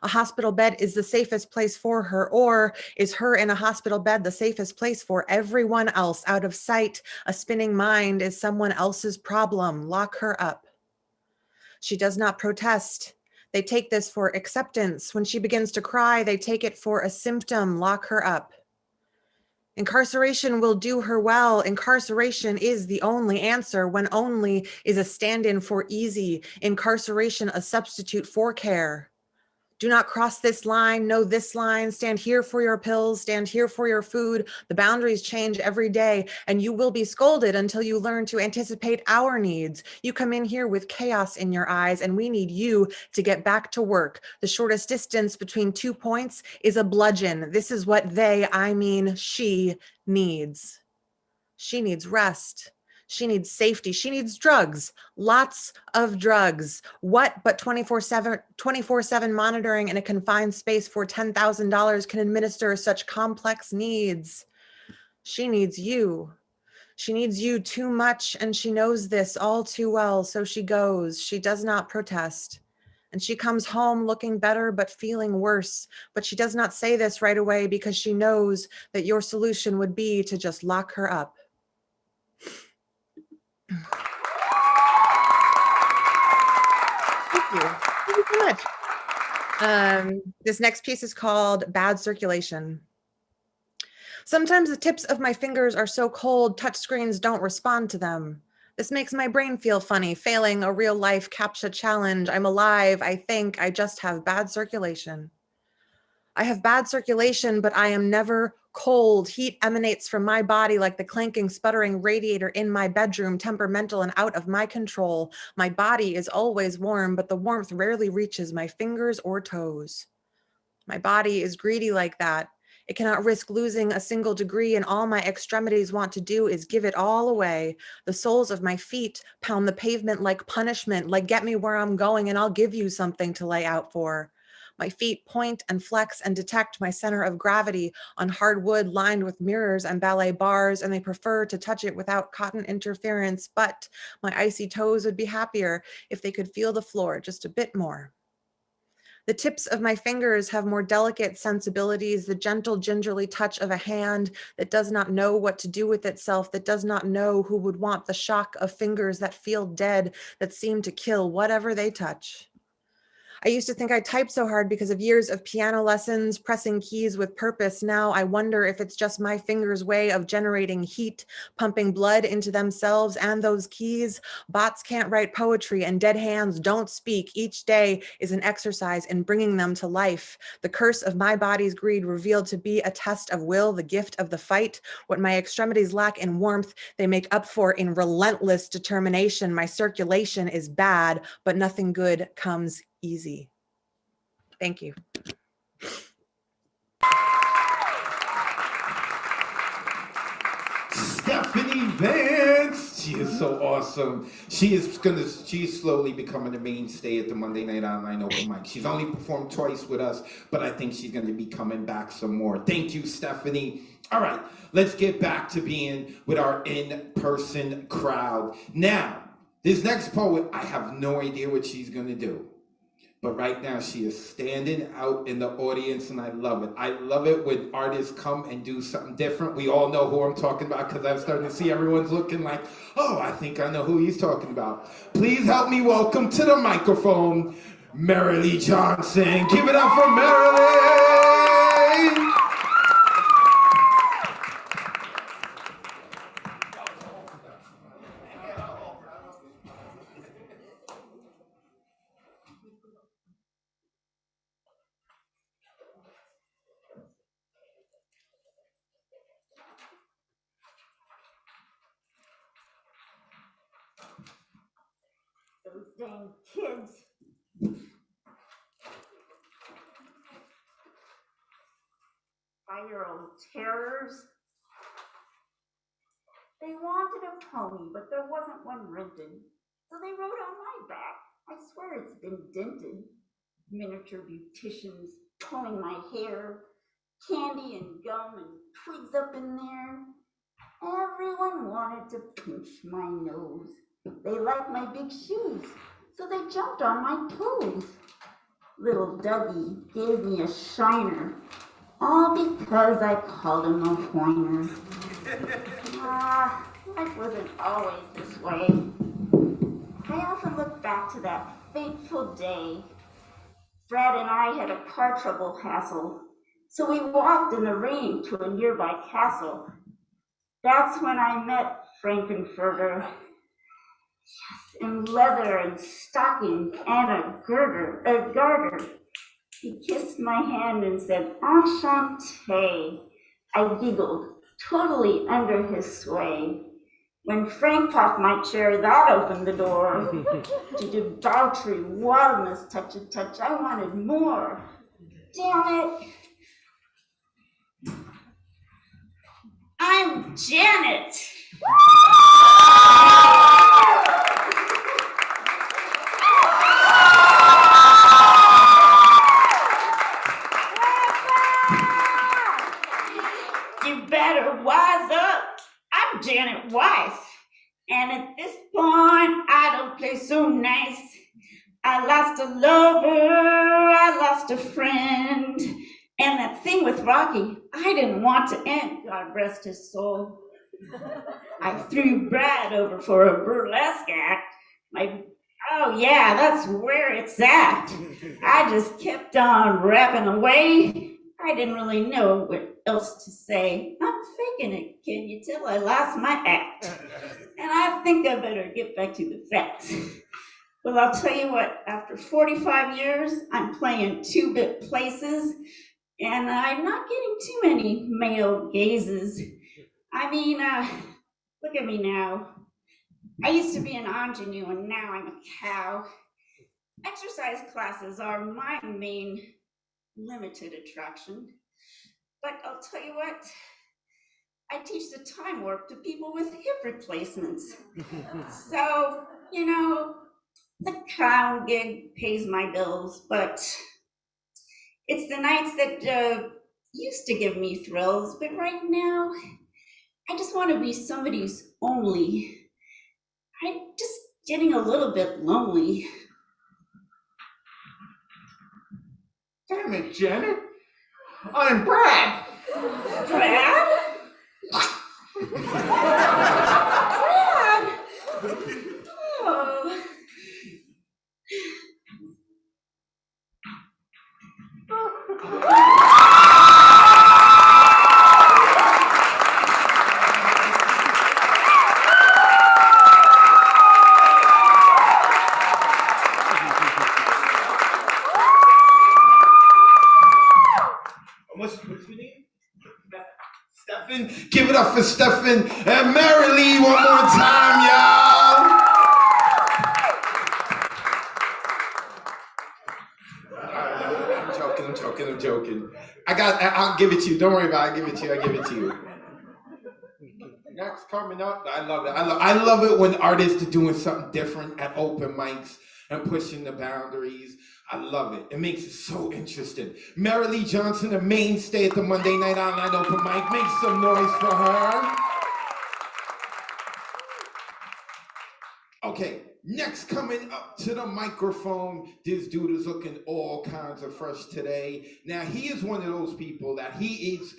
A hospital bed is the safest place for her, or is her in a hospital bed the safest place for everyone else? Out of sight, a spinning mind is someone else's problem. Lock her up. She does not protest. They take this for acceptance. When she begins to cry, they take it for a symptom. Lock her up. Incarceration will do her well. Incarceration is the only answer when only is a stand-in for easy. Incarceration a substitute for care. Do not cross this line, know this line, stand here for your pills, stand here for your food. The boundaries change every day, and you will be scolded until you learn to anticipate our needs. You come in here with chaos in your eyes, and we need you to get back to work. The shortest distance between 2 points is a bludgeon. This is what she needs. She needs rest. She needs safety. She needs drugs, lots of drugs. What but 24/7 monitoring in a confined space for $10,000 can administer such complex needs? She needs you. She needs you too much, and she knows this all too well, so she goes. She does not protest. And she comes home looking better but feeling worse. But she does not say this right away because she knows that your solution would be to just lock her up. Thank you. Thank you so much. This next piece is called Bad Circulation. Sometimes the tips of my fingers are so cold, touchscreens don't respond to them. This makes my brain feel funny, failing a real life CAPTCHA challenge. I'm alive, I think, I just have bad circulation. I have bad circulation, but I am never cold. Heat emanates from my body like the clanking, sputtering radiator in my bedroom, temperamental and out of my control. My body is always warm, but the warmth rarely reaches my fingers or toes. My body is greedy like that. It cannot risk losing a single degree, and all my extremities want to do is give it all away. The soles of my feet pound the pavement like punishment, like get me where I'm going and I'll give you something to lay out for. My feet point and flex and detect my center of gravity on hard wood lined with mirrors and ballet bars, and they prefer to touch it without cotton interference, but my icy toes would be happier if they could feel the floor just a bit more. The tips of my fingers have more delicate sensibilities, the gentle, gingerly touch of a hand that does not know what to do with itself, that does not know who would want the shock of fingers that feel dead, that seem to kill whatever they touch. I used to think I typed so hard because of years of piano lessons, pressing keys with purpose. Now I wonder if it's just my fingers' way of generating heat, pumping blood into themselves and those keys. Bots can't write poetry and dead hands don't speak. Each day is an exercise in bringing them to life. The curse of my body's greed revealed to be a test of will, the gift of the fight. What my extremities lack in warmth, they make up for in relentless determination. My circulation is bad, but nothing good comes easy. Thank you. Stephanie Vance. She is so awesome. She's slowly becoming a mainstay at the Monday Night Online Open Mic. She's only performed twice with us, but I think she's gonna be coming back some more. Thank you, Stephanie. All right, let's get back to being with our in-person crowd. Now, this next poet, I have no idea what she's gonna do. But right now she is standing out in the audience and I love it. I love it when artists come and do something different. We all know who I'm talking about because I'm starting to see everyone's looking like, oh, I think I know who he's talking about. Please help me welcome to the microphone, Marilee Johnson. Give it up for Marilee! Those dang kids. 5-year-old terrors. They wanted a pony, but there wasn't one rented. So they rode on my back. I swear it's been dented. Miniature beauticians pulling my hair, candy and gum and twigs up in there. Everyone wanted to pinch my nose. They liked my big shoes, so they jumped on my toes. Little Dougie gave me a shiner, all because I called him a whiner. Life wasn't always this way. I often look back to that fateful day. Fred and I had a car trouble hassle, so we walked in the rain to a nearby castle. That's when I met Frankenfurter. Yes, in leather and stockings and a garter. He kissed my hand and said, "Enchanté." I giggled, totally under his sway. When Frank popped my chair, that opened the door. To debauchery, wildness, touch. I wanted more. Damn it. I'm Janet. You better wise up. I'm Janet Weiss. And at this point, I don't play so nice. I lost a lover, I lost a friend. And that thing with Rocky, I didn't want to end, God rest his soul. I threw Brad over for a burlesque act. I Oh yeah, that's where it's at. I just kept on rapping away. I didn't really know what else to say. I'm faking it, can you tell? I lost my act. And I think I better get back to the facts. Well, I'll tell you what, after 45 years, I'm playing 2-bit places, and I'm not getting too many male gazes. I mean, look at me now. I used to be an ingenue, and now I'm a cow. Exercise classes are my main limited attraction. But I'll tell you what, I teach the time warp to people with hip replacements. So, you know, the clown gig pays my bills, but it's the nights that used to give me thrills, but right now, I just want to be somebody's only. I'm just getting a little bit lonely. Damn it, Janet. I'm Brad. Brad? Brad! Oh. What's your name? Stefan. Give it up for Stefan and Mary Lee one more time, y'all. I'm joking. I'll give it to you. Don't worry about it. I'll give it to you. Next coming up, I love it. I love it when artists are doing something different at open mics and pushing the boundaries. I love it. It makes it so interesting. Mary Lee Johnson, a mainstay at the Monday Night Online Open Mic. Make some noise for her. Okay, next coming up to the microphone, this dude is looking all kinds of fresh today. Now, he is one of those people that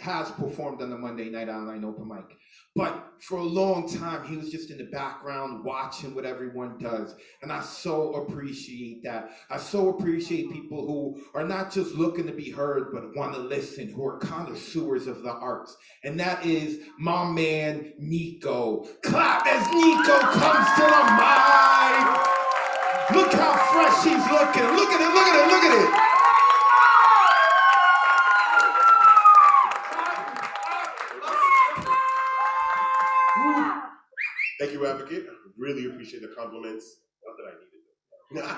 has performed on the Monday Night Online Open Mic. But for a long time, he was just in the background watching what everyone does. And I so appreciate that. I so appreciate people who are not just looking to be heard, but want to listen, who are connoisseurs of the arts. And that is my man, Nico. Clap as Nico comes to the mic. Look how fresh he's looking. Look at it, look at it, look at it. Thank you, Advocate. I really appreciate the compliments. Not that I needed them.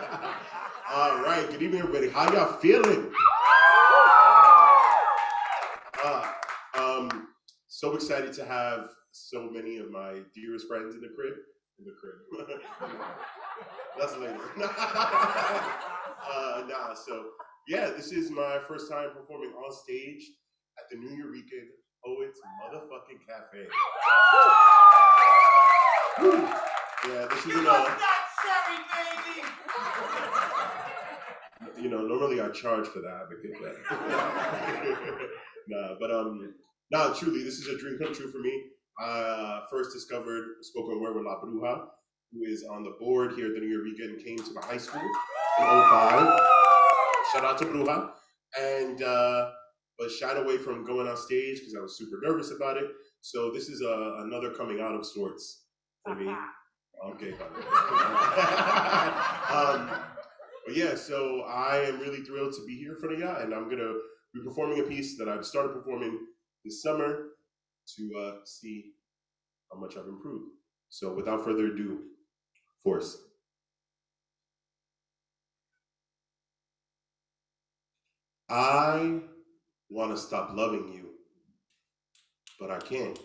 All right, good evening, everybody. How y'all feeling? So excited to have so many of my dearest friends in the crib. That's later. So yeah, this is my first time performing on stage at the Nuyorican Poets motherfucking Café. Yeah, this is normally I charge for that, but truly, this is a dream come true for me. I first discovered spoken word with La Bruja, who is on the board here at the Nuyorican and came to my high school in 05. Shout out to Bruja. And but shied away from going on stage because I was super nervous about it. So this is another coming out of sorts for me. Okay, but yeah, so I am really thrilled to be here in front of y'all, and I'm gonna be performing a piece that I've started performing this summer to see how much I've improved. So without further ado, Force. I want to stop loving you, but I can't.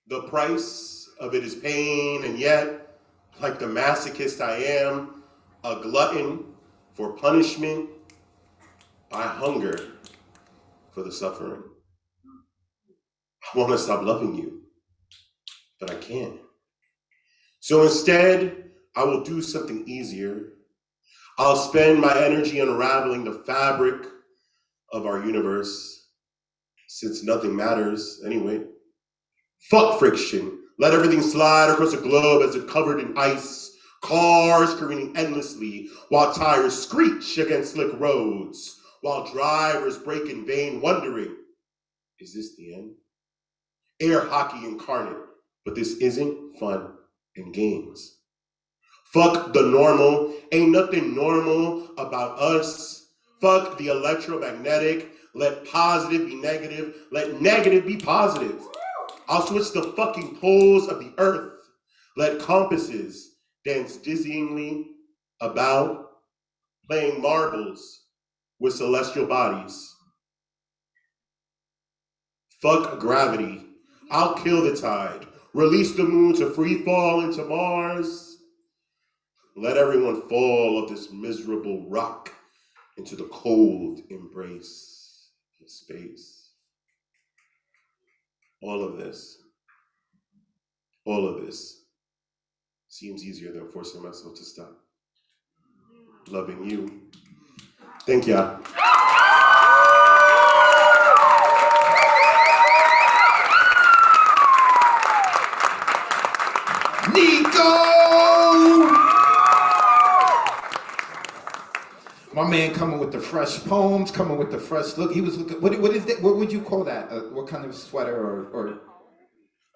The price of it is pain, and yet, like the masochist I am, a glutton for punishment, I hunger for the suffering. I want to stop loving you, but I can't. So instead, I will do something easier. I'll spend my energy unraveling the fabric of our universe, since nothing matters anyway. Fuck friction. Let everything slide across the globe as if covered in ice. Cars careening endlessly while tires screech against slick roads, while drivers brake in vain, wondering, is this the end? Air hockey incarnate, but this isn't fun and games. Fuck the normal, ain't nothing normal about us. Fuck the electromagnetic, let positive be negative, let negative be positive. I'll switch the fucking poles of the earth, let compasses dance dizzyingly about, playing marbles with celestial bodies. Fuck gravity, I'll kill the tide, release the moon to free fall into Mars. Let everyone fall of this miserable rock into the cold embrace of space. All of this seems easier than forcing myself to stop loving you. Thank y'all. Nico! My man coming with the fresh poems, coming with the fresh look. He was looking, what is that? What would you call that? What kind of sweater or?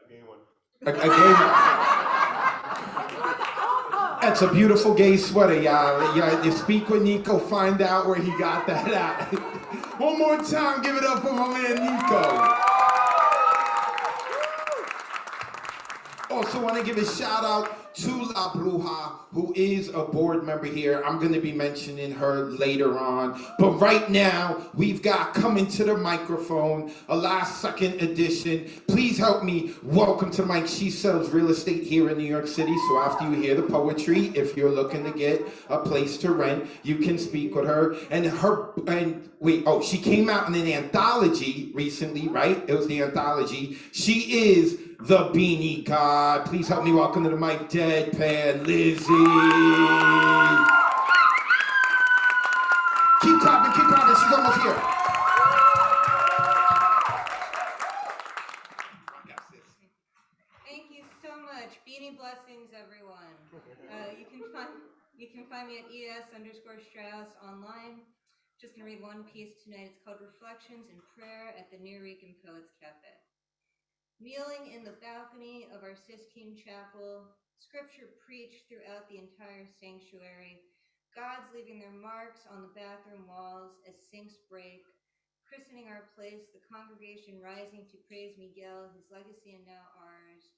A gay one. A gay one. That's a beautiful gay sweater, y'all. You speak with Nico, find out where he got that at. One more time, give it up for my man Nico. Also want to give a shout out to La Bruja, who is a board member here. I'm going to be mentioning her later on. But right now, we've got coming to the microphone, a last second edition. Please help me welcome to the mic. She sells real estate here in New York City. So after you hear the poetry, if you're looking to get a place to rent, you can speak with her. She came out in an anthology recently, right? It was the anthology. She is the Beanie God. Please help me welcome to the mic, Deadpan Lizzie. Keep clapping, she's almost here. Thank you so much. Beanie blessings, everyone. You can find me at ES_Strauss online. Just gonna read one piece tonight. It's called Reflections in Prayer at the Nuyorican Poets Café. Kneeling in the balcony of our Sistine Chapel, scripture preached throughout the entire sanctuary, gods leaving their marks on the bathroom walls as sinks break, christening our place, the congregation rising to praise Miguel, his legacy and now ours,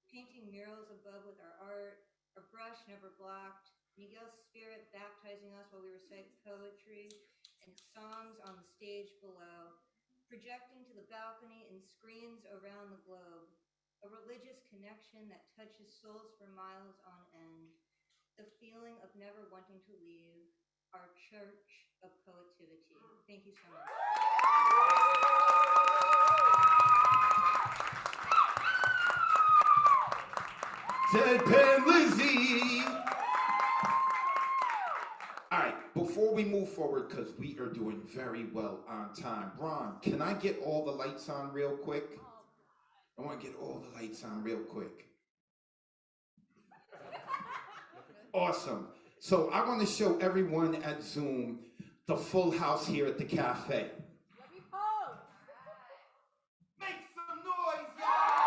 painting murals above with our art, a brush never blocked, Miguel's spirit baptizing us while we recite poetry, and songs on the stage below, projecting to the balcony and screens around the globe, a religious connection that touches souls for miles on end, the feeling of never wanting to leave, our church of poetivity. Thank you so much. Deadpan Lizzie. All right, before we move forward, because we are doing very well on time. Ron, can I get all the lights on real quick? I want to get all the lights on real quick. Awesome. So I want to show everyone at Zoom the full house here at the cafe. Make some noise, y'all!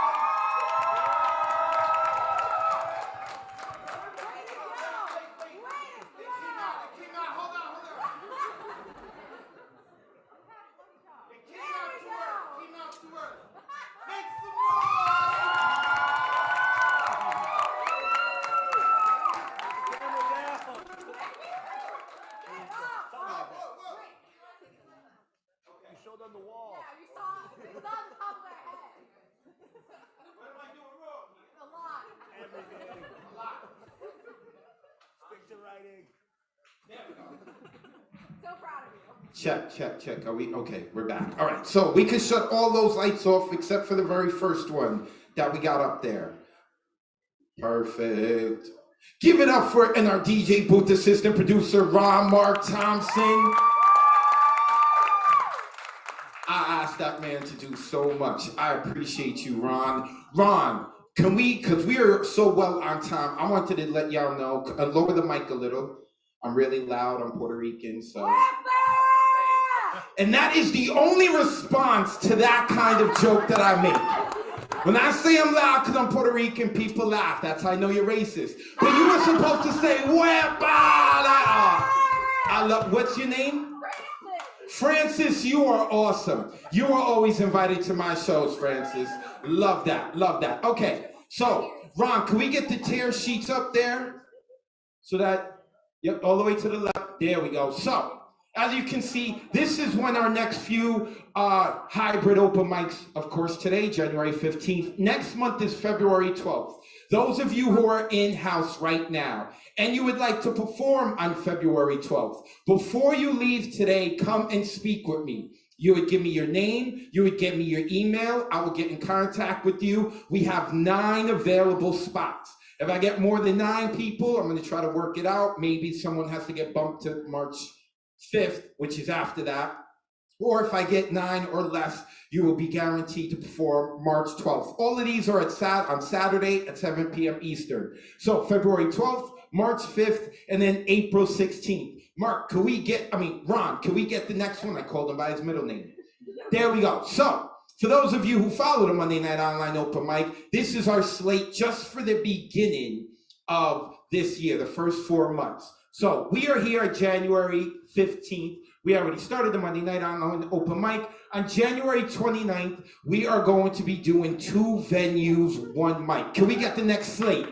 On the wall. Yeah, we saw it was on the top of our head. What am I doing wrong here? A lot. Everything. A lot. Stick to writing. There we go. So proud of you. Check. Are we okay? We're back. All right. So we can shut all those lights off except for the very first one that we got up there. Perfect. Give it up for our DJ booth assistant producer, Ron Mark Thompson. I asked that man to do so much. I appreciate you, Ron. Ron, can we, because we are so well on time, I wanted to let y'all know, lower the mic a little. I'm really loud, I'm Puerto Rican, so. And that is the only response to that kind of joke that I make. When I say I'm loud because I'm Puerto Rican, people laugh. That's how I know you're racist. But you were supposed to say, I love, what's your name? Francis, you are awesome. You are always invited to my shows, Francis. Love that, love that. Okay, so Ron, can we get the tear sheets up there? So that, yep, all the way to the left. There we go. So, as you can see, this is when our next few hybrid open mics, of course, today, January 15th. Next month is February 12th. Those of you who are in-house right now, and you would like to perform on February 12th, before you leave today, come and speak with me. You would give me your name, you would give me your email, I will get in contact with you. We have 9 available spots. If I get more than 9 people, I'm gonna try to work it out. Maybe someone has to get bumped to March 5th, which is after that. Or if I get 9 or less, you will be guaranteed to perform March 12th. All of these are on Saturday at 7 p.m. Eastern. So February 12th, March 5th, and then April 16th. Ron, can we get the next one? I called him by his middle name. There we go. So, for those of you who follow the Monday Night Online Open Mic, this is our slate just for the beginning of this year, the first 4 months. So we are here January 15th. We already started the Monday Night Online Open Mic. On January 29th, we are going to be doing 2 venues, 1 mic. Can we get the next slate?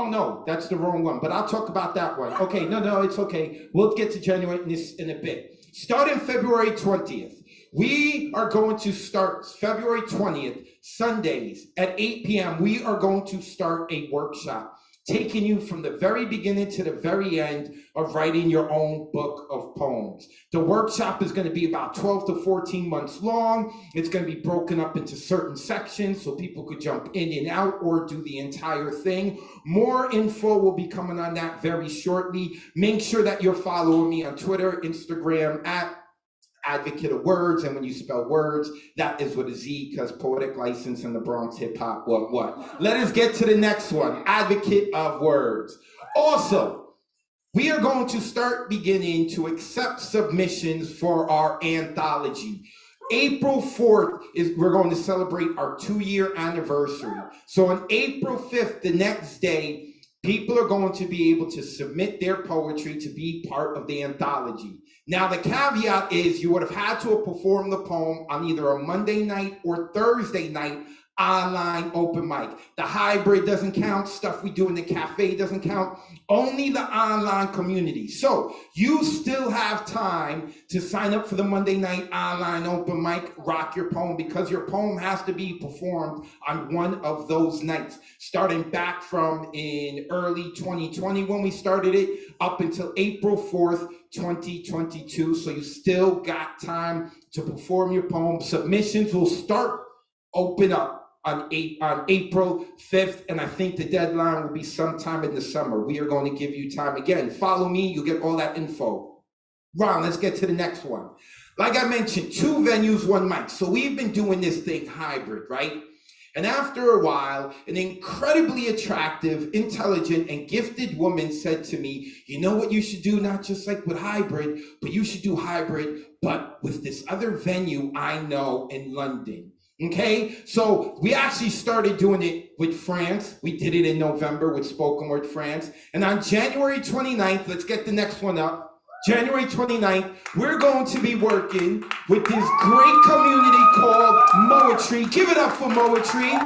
Oh no, that's the wrong one, but I'll talk about that one. Okay, no, it's okay. We'll get to January in a bit. Starting February 20th, we are going to start February 20th, Sundays at 8 p.m. We are going to start a workshop, taking you from the very beginning to the very end of writing your own book of poems. The workshop is going to be about 12 to 14 months long. It's going to be broken up into certain sections so people could jump in and out or do the entire thing. More info will be coming on that very shortly. Make sure that you're following me on Twitter, Instagram, at Advocate of Wordz, and when you spell Wordz, that is with a Z, because Poetic License and the Bronx Hip Hop, what? Let us get to the next one, Advocate of Wordz. Also, we are going to start beginning to accept submissions for our anthology. April 4th we're going to celebrate our 2-year anniversary. So on April 5th, the next day, people are going to be able to submit their poetry to be part of the anthology. Now, the caveat is you would have had to have performed the poem on either a Monday night or Thursday night online open mic. The hybrid doesn't count. Stuff we do in the cafe doesn't count. Only the online community. So you still have time to sign up for the Monday night online open mic, rock your poem, because your poem has to be performed on one of those nights, starting back from in early 2020 when we started it up until April 4th, 2022. So you still got time to perform your poem. Submissions will open up on April 5th, and I think the deadline will be sometime in the summer. We are going to give you time. Again, follow me, you'll get all that info. Ron, let's get to the next one. Like I mentioned, 2 venues, 1 mic. So we've been doing this thing hybrid, right? And after a while, an incredibly attractive, intelligent, and gifted woman said to me, you know what you should do, not just like with hybrid, but you should do hybrid, but with this other venue I know in London. Okay, so we actually started doing it with France. We did it in November with Spoken Word France. And on January 29th, let's get the next one up. January 29th, we're going to be working with this great community called Moetry. Give it up for Moetry.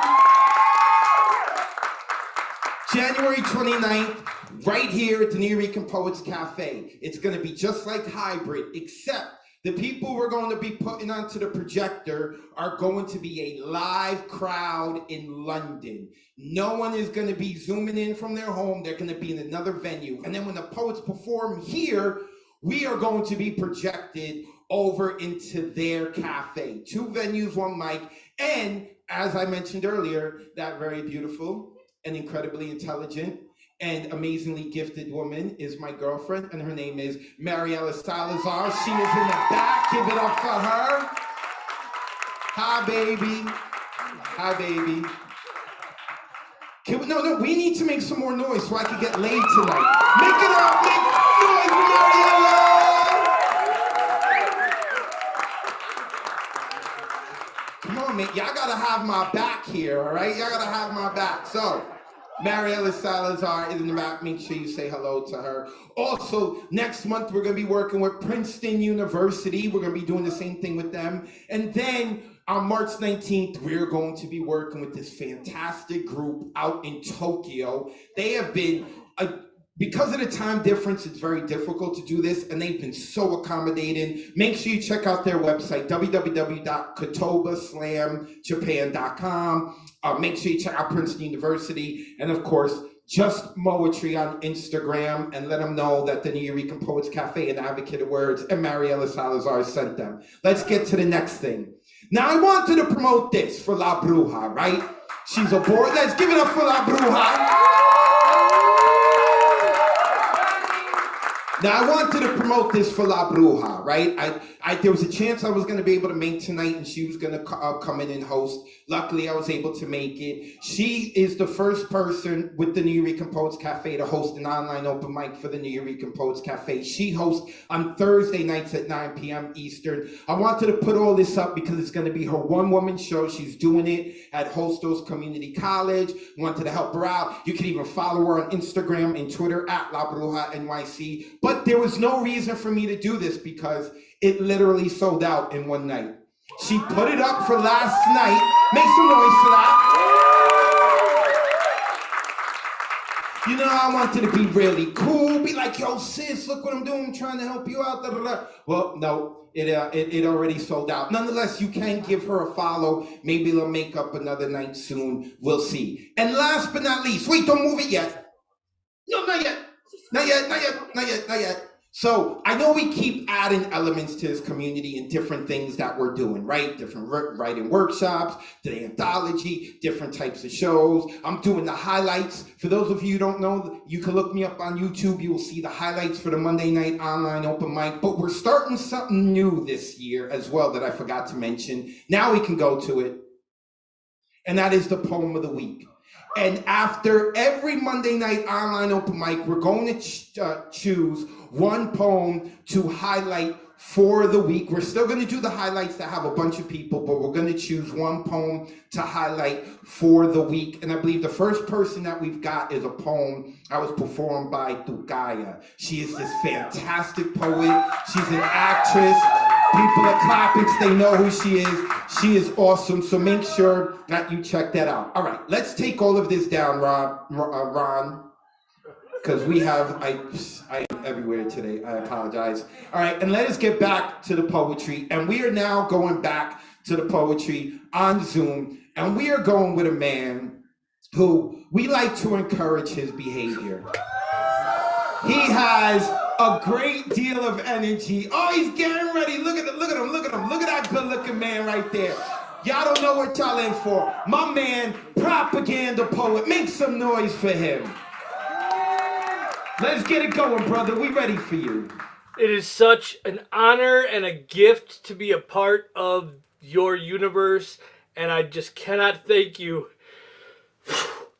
January 29th, right here at the Nuyorican Poets Café. It's going to be just like hybrid, except the people we're going to be putting onto the projector are going to be a live crowd in London. No one is going to be zooming in from their home. They're going to be in another venue. And then when the poets perform here, we are going to be projected over into their cafe. 2 venues, 1 mic. And as I mentioned earlier, that very beautiful and incredibly intelligent and amazingly gifted woman is my girlfriend, and her name is Mariela Salazar. She is in the back. Give it up for her. Hi, baby. Hi, baby. No, we need to make some more noise so I can get laid tonight. Make it up, make noise for Mariella! Come on, man, y'all gotta have my back here, all right? Y'all gotta have my back. So, Mariella Salazar is in the back. Make sure you say hello to her. Also, next month, we're going to be working with Princeton University. We're going to be doing the same thing with them. And then on March 19th, we're going to be working with this fantastic group out in Tokyo. They have been, because of the time difference, it's very difficult to do this, and they've been so accommodating. Make sure you check out their website, www.kotobaslamjapan.com. Make sure you check out Princeton University, and of course, Just Moetry on Instagram, and let them know that the Nuyorican Poets Café and Advocate of Wordz and Mariella Salazar sent them. Let's get to the next thing. Now, I wanted to promote this for La Bruja, right? She's a board. Let's give it up for La Bruja. Now, I wanted to promote this for La Bruja, right? There was a chance I was going to be able to make tonight, and she was going to come in and host. Luckily, I was able to make it. She is the first person with the Nuyorican Poets Café to host an online open mic for the Nuyorican Poets Café. She hosts on Thursday nights at 9 p.m. Eastern. I wanted to put all this up because it's going to be her one-woman show. She's doing it at Hostos Community College. Wanted to help her out. You can even follow her on Instagram and Twitter at La Bruja NYC. But there was no reason for me to do this because it literally sold out in one night. She put it up for last night. Make some noise for that. You know, I wanted to be really cool, be like, yo, sis, look what I'm doing. I'm trying to help you out. Da, da, da. Well, no, it already sold out. Nonetheless, you can give her a follow. Maybe they'll make up another night soon. We'll see. And last but not least, wait, don't move it yet. No, not yet. Not yet. So I know we keep adding elements to this community and different things that we're doing, right? Different writing workshops, the anthology, different types of shows. I'm doing the highlights. For those of you who don't know, you can look me up on YouTube. You will see the highlights for the Monday night online open mic. But we're starting something new this year as well that I forgot to mention. Now we can go to it. And that is the poem of the week. And after every Monday night online open mic, we're going to choose one poem to highlight for the week. We're still going to do the highlights that have a bunch of people, but we're going to choose one poem to highlight for the week. And I believe the first person that we've got is a poem that was performed by Tugaya. She is this fantastic poet. She's an actress. People are clapping, they know who she is. She is awesome, so make sure that you check that out. All right, let's take all of this down, Ron, because we have, I am everywhere today, I apologize. All right, and let us get back to the poetry, and we are now going back to the poetry on Zoom, and we are going with a man who we like to encourage his behavior. He has a great deal of energy. Oh, he's getting ready. Look at him. Look at that good-looking man right there. Y'all don't know what y'all in for. My man, propaganda poet. Make some noise for him. Let's get it going, brother. We ready for you. It is such an honor and a gift to be a part of your universe, and I just cannot thank you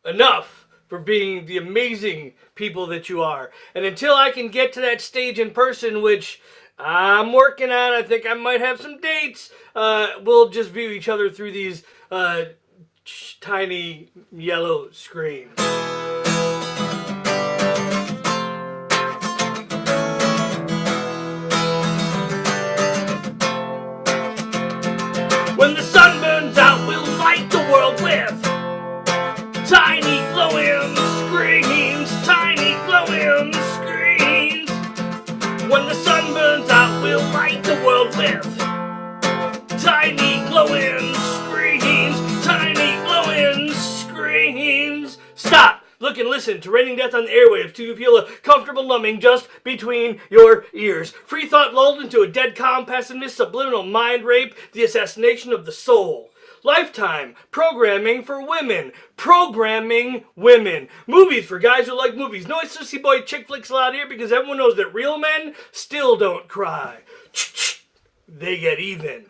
enough for being the amazing people that you are. And until I can get to that stage in person, which I'm working on, I think I might have some dates, we'll just view each other through these tiny yellow screens. When the sun burns out, we'll light the world with tiny glowing screens, tiny glowing screens. When the sun burns out, we'll light the world with tiny glowing screens, tiny glowing screens. Stop! Look and listen to Raining Death on the Airwaves till you feel a comfortable numbing just between your ears. Free thought lulled into a dead calm, passiveness, subliminal mind rape, the assassination of the soul. Lifetime programming for women. Programming women. Movies for guys who like movies. No sissy boy chick flicks allowed here because everyone knows that real men still don't cry. They get even.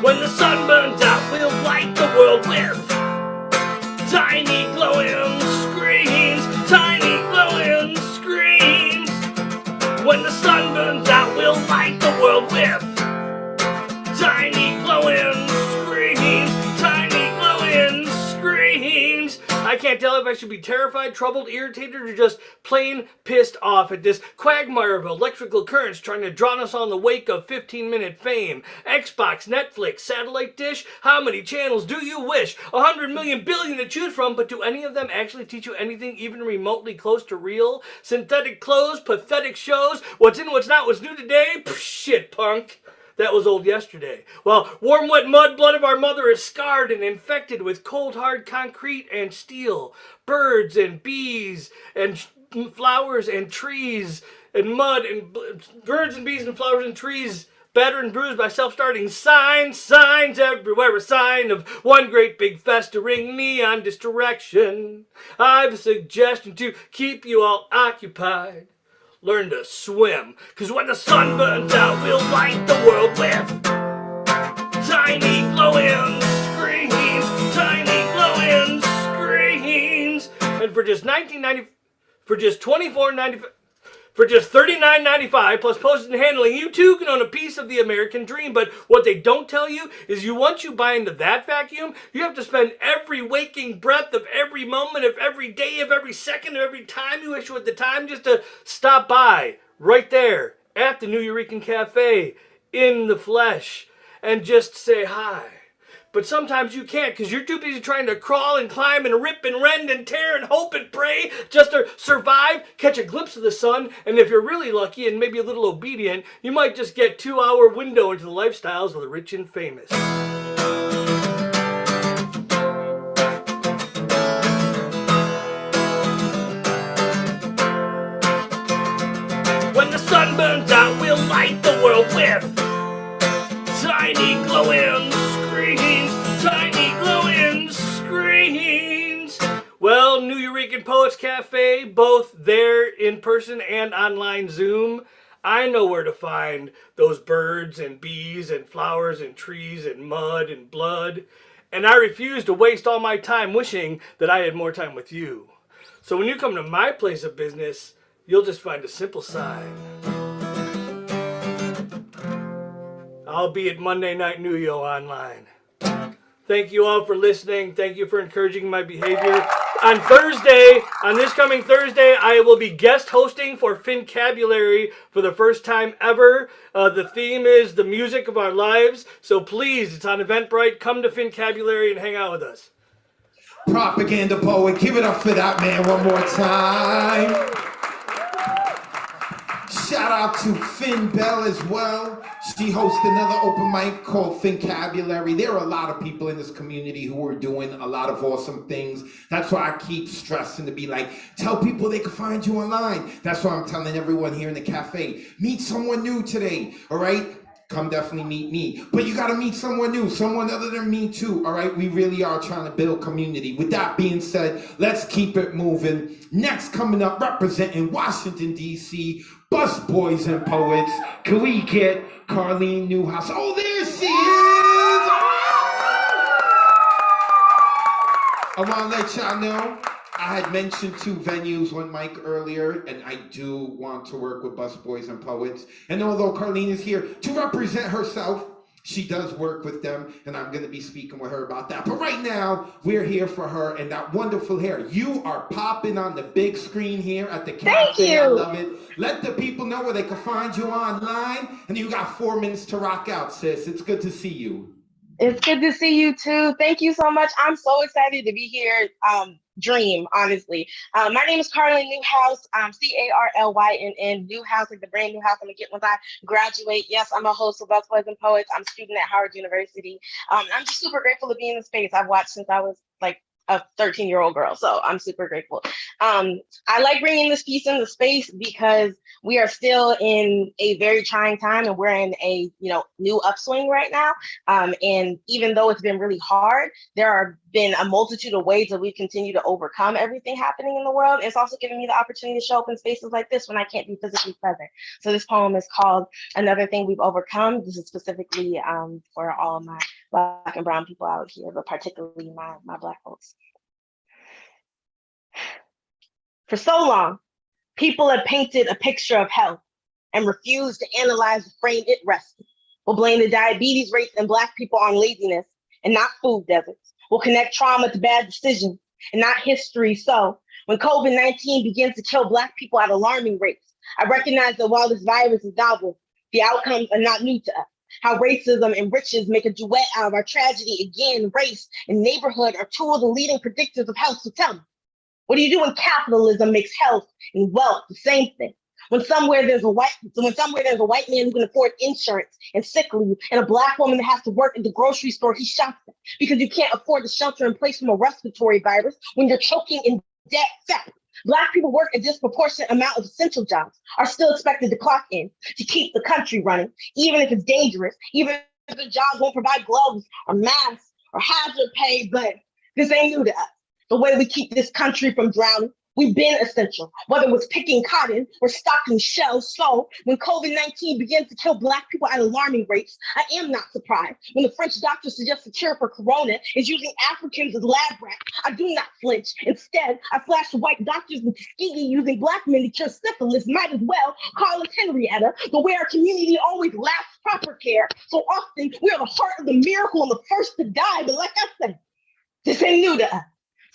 When the sun burns out, we'll light the world with tiny glowing screens, tiny glowing screens. When the sun burns out, we'll light the world with tiny glowing screens, tiny glowing screens. I can't tell if I should be terrified, troubled, irritated, or just plain pissed off at this quagmire of electrical currents trying to drown us all in the wake of 15-minute fame. Xbox, Netflix, satellite dish, how many channels do you wish? 100 million billion to choose from, but do any of them actually teach you anything even remotely close to real? Synthetic clothes, pathetic shows, what's in, what's not, what's new today? Pff, shit, punk. That was old yesterday. While warm, wet mud blood of our mother is scarred and infected with cold, hard concrete and steel. Birds and bees and flowers and trees and mud and birds and bees and flowers and trees. Battered and bruised by self-starting signs everywhere, a sign of one great big festering neon distraction. I've a suggestion to keep you all occupied. Learn to swim, cause when the sun burns out, we'll light the world with tiny glowing screens, tiny glowing screens. And for just $19.90, for just $24.95, for just $39.95 plus postage and handling, you too can own a piece of the American dream. But what they don't tell you is once you buy into that vacuum, you have to spend every waking breath of every moment of every day of every second of every time you wish you had the time just to stop by right there at the Nuyorican Cafe in the flesh and just say hi. But sometimes you can't because you're too busy trying to crawl and climb and rip and rend and tear and hope and pray just to survive, catch a glimpse of the sun, and if you're really lucky and maybe a little obedient, you might just get 2-hour window into the lifestyles of the rich and famous. When the sun burns out, we'll light the world with tiny glowing screens, tiny glowing screens. Well, Nuyorican Poets Café, both there in person and online Zoom, I know where to find those birds and bees and flowers and trees and mud and blood. And I refuse to waste all my time wishing that I had more time with you. So when you come to my place of business, you'll just find a simple sign. I'll be at Monday Night Nuyo online. Thank you all for listening. Thank you for encouraging my behavior. On Thursday, on this coming Thursday, I will be guest hosting for Fincabulary for the first time ever. The theme is the music of our lives. So please, it's on Eventbrite. Come to Fincabulary and hang out with us. Propaganda poet, give it up for that man one more time. Shout out to Finn Bell as well. She hosts another open mic called Fincabulary. There are a lot of people in this community who are doing a lot of awesome things. That's why I keep stressing to be like, tell people they can find you online. That's why I'm telling everyone here in the cafe, meet someone new today, all right? Come definitely meet me. But you gotta meet someone new, someone other than me too, all right? We really are trying to build community. With that being said, let's keep it moving. Next coming up, representing Washington, D.C., Bus Boys and Poets. Can we get Carlene Newhouse? Oh, there she is! I wanna let y'all know, I had mentioned 2 venues, 1 mic earlier, and I do want to work with Bus Boys and Poets. And although Carlene is here to represent herself, she does work with them, and I'm going to be speaking with her about that. But right now, we're here for her and that wonderful hair. You are popping on the big screen here at the cafe. Thank you. I love it. Let the people know where they can find you online, and you got 4 minutes to rock out, sis. It's good to see you. It's good to see you too. Thank you so much. I'm so excited to be here. Dream, honestly. My name is Carlyn Newhouse. Carlynn Newhouse, like the brand new house I'm gonna get once I graduate. Yes, I'm a host of Bus Boys and Poets. I'm a student at Howard University. I'm just super grateful to be in the space. I've watched since I was like a 13-year-old girl. So I'm super grateful. I like bringing this piece into space because we are still in a very trying time, and we're in a new upswing right now. And even though it's been really hard, there have been a multitude of ways that we continue to overcome everything happening in the world. It's also giving me the opportunity to show up in spaces like this when I can't be physically present. So this poem is called Another Thing We've Overcome. This is specifically for all of my Black and brown people out here, but particularly my Black folks. For so long, people have painted a picture of health and refused to analyze the frame it rests. We'll blame the diabetes rates in Black people on laziness and not food deserts. We'll connect trauma to bad decisions and not history. So when COVID-19 begins to kill Black people at alarming rates, I recognize that while this virus is novel, the outcomes are not new to us. How racism and riches make a duet out of our tragedy. Again, race and neighborhood are two of the leading predictors of health. So tell me, what do you do when capitalism makes health and wealth the same thing? When somewhere there's a white man who can afford insurance and sick leave, and a Black woman that has to work at the grocery store he shops at because you can't afford to shelter in place from a respiratory virus when you're choking in debt fat. Black people work a disproportionate amount of essential jobs, are still expected to clock in to keep the country running, even if it's dangerous, even if the jobs won't provide gloves or masks or hazard pay. But this ain't new to us. The way we keep this country from drowning, we've been essential, whether it was picking cotton or stocking shelves. So when COVID-19 begins to kill Black people at alarming rates, I am not surprised. When the French doctor suggests the cure for corona is using Africans as lab rats, I do not flinch. Instead, I flash the white doctors with Tuskegee using Black men to cure syphilis. Might as well call us Henrietta, the way our community always lacks proper care. So often, we are the heart of the miracle and the first to die. But like I said, this ain't new to us.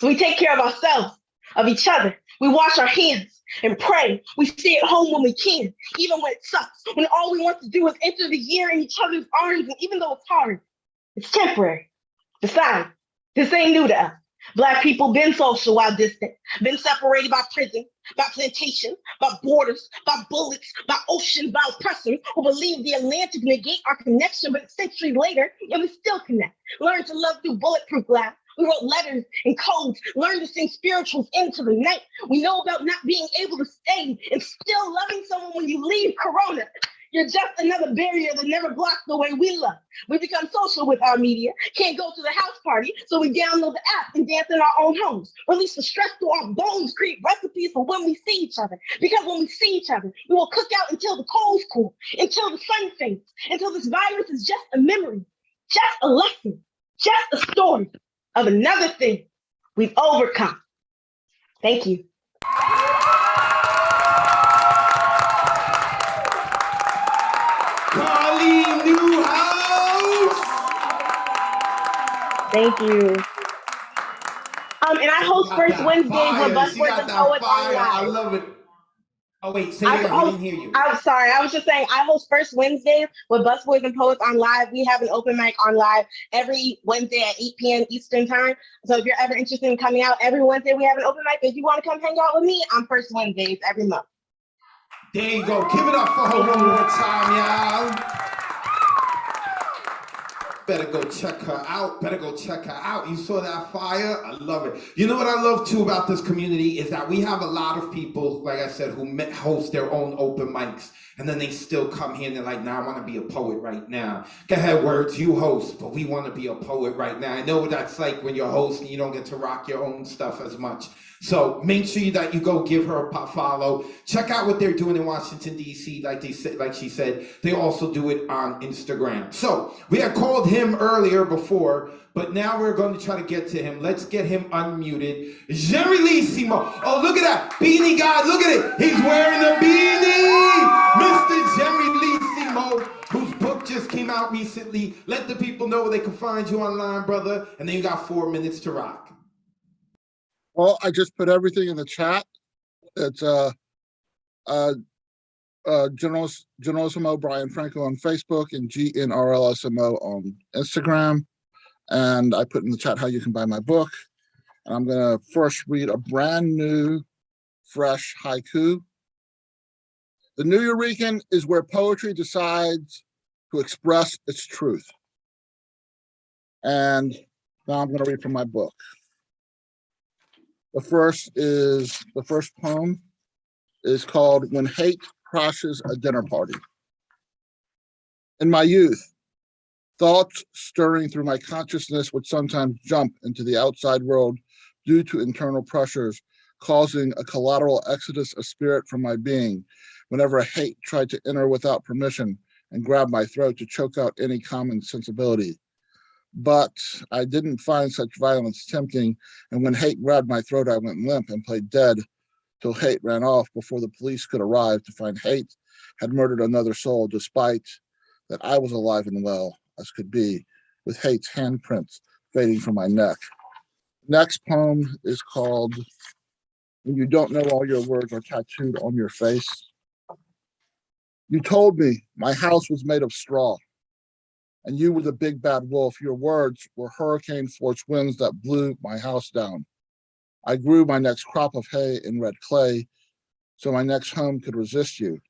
So we take care of ourselves, of each other. We wash our hands and pray. We stay at home when we can, even when it sucks, when all we want to do is enter the year in each other's arms. And even though it's hard, it's temporary. Besides, this ain't new to us. Black people been social while distant, been separated by prison, by plantation, by borders, by bullets, by oceans, by oppressors who believe the Atlantic negate our connection, but centuries later, and we still connect. Learn to love through bulletproof glass. We wrote letters and codes, learned to sing spirituals into the night. We know about not being able to stay and still loving someone when you leave Corona. You're just another barrier that never blocks the way we love. We become social with our media, can't go to the house party, so we download the app and dance in our own homes. Release the stress through our bones, create recipes for when we see each other. Because when we see each other, we will cook out until the coals cool, until the sun fades, until this virus is just a memory, just a lesson, just a story of another thing we've overcome. Thank you. Carly Newhouse. Thank you. And I host First Wednesdays with Buzzwords and Poets on Live. I love it. Oh wait, say it again. We didn't hear you. I'm sorry. I was just saying I host First Wednesdays with Buzzwords and Poets on Live. We have an open mic on Live every Wednesday at 8 p.m. Eastern time. So if you're ever interested in coming out, every Wednesday we have an open mic. If you want to come hang out with me, I'm First Wednesdays every month. There you go. Give it up for her one more time, y'all. Better go check her out. You saw that fire? I love it. You know what I love too about this community is that we have a lot of people, like I said, who host their own open mics. And then they still come here and they're like, nah, I want to be a poet right now. Go ahead, Wordz, you host, but we want to be a poet right now. I know what that's like when you're hosting, you don't get to rock your own stuff as much. So make sure that you go give her a follow. Check out what they're doing in Washington, D.C. Like she said, they also do it on Instagram. So we had called him earlier before, but now we're going to try to get to him. Let's get him unmuted. Jerrylissimo. Oh, look at that. Beanie guy. Look at it. He's wearing a beanie. Mr. Jerrylissimo, whose book just came out recently. Let the people know where they can find you online, brother. And then you got 4 minutes to rock. Well, I just put everything in the chat. It's Generalissimo Brian Franco on Facebook and GNRLSMO on Instagram. And I put in the chat how you can buy my book. And I'm going to first read a brand new, fresh haiku. The Nuyorican is where poetry decides to express its truth. And now I'm going to read from my book. The first poem is called When Hate Crashes a Dinner Party. In my youth, thoughts stirring through my consciousness would sometimes jump into the outside world due to internal pressures, causing a collateral exodus of spirit from my being whenever hate tried to enter without permission and grab my throat to choke out any common sensibility. But I didn't find such violence tempting, and when hate grabbed my throat, I went limp and played dead till hate ran off before the police could arrive to find hate had murdered another soul, despite that I was alive and well as could be, with hate's handprints fading from my neck. Next poem is called When You Don't Know All Your Words Are Tattooed on Your Face. You told me my house was made of straw, and you were the big bad wolf. Your words were hurricane force winds that blew my house down. I grew my next crop of hay in red clay, so my next home could resist you.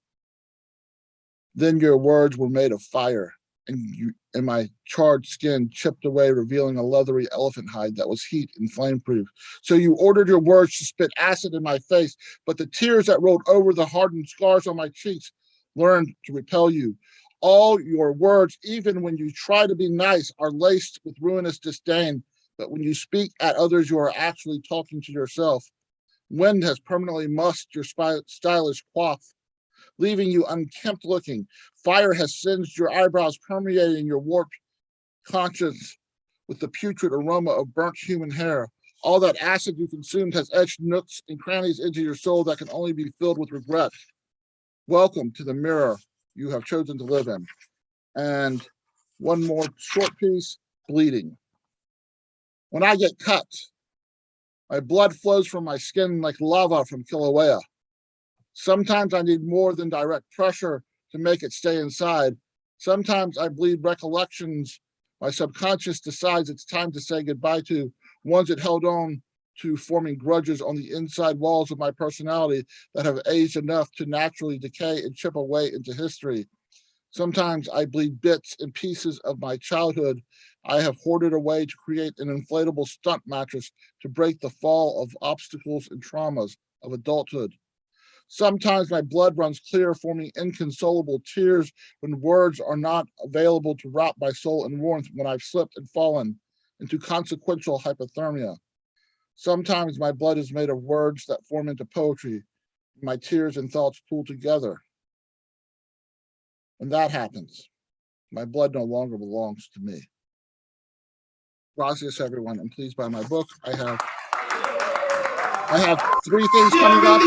Then your words were made of fire, and my charred skin chipped away, revealing a leathery elephant hide that was heat and flame-proof. So you ordered your words to spit acid in my face, but the tears that rolled over the hardened scars on my cheeks learned to repel you. All your words, even when you try to be nice, are laced with ruinous disdain, but when you speak at others, you are actually talking to yourself. Wind has permanently mussed your stylish coif, leaving you unkempt looking. Fire has singed your eyebrows, permeating your warped conscience with the putrid aroma of burnt human hair. All that acid you consumed has etched nooks and crannies into your soul that can only be filled with regret. Welcome to the mirror you have chosen to live in. And one more short piece, Bleeding. When I get cut, my blood flows from my skin like lava from Kilauea. Sometimes I need more than direct pressure to make it stay inside. Sometimes I bleed recollections my subconscious decides it's time to say goodbye to, ones it held on to, forming grudges on the inside walls of my personality that have aged enough to naturally decay and chip away into history. Sometimes I bleed bits and pieces of my childhood I have hoarded away to create an inflatable stunt mattress to break the fall of obstacles and traumas of adulthood. Sometimes my blood runs clear, forming inconsolable tears when words are not available to wrap my soul in warmth when I've slipped and fallen into consequential hypothermia. Sometimes my blood is made of words that form into poetry. My tears and thoughts pool together. When that happens, my blood no longer belongs to me. Gracias, everyone, and please buy my book. I have 3 things coming up.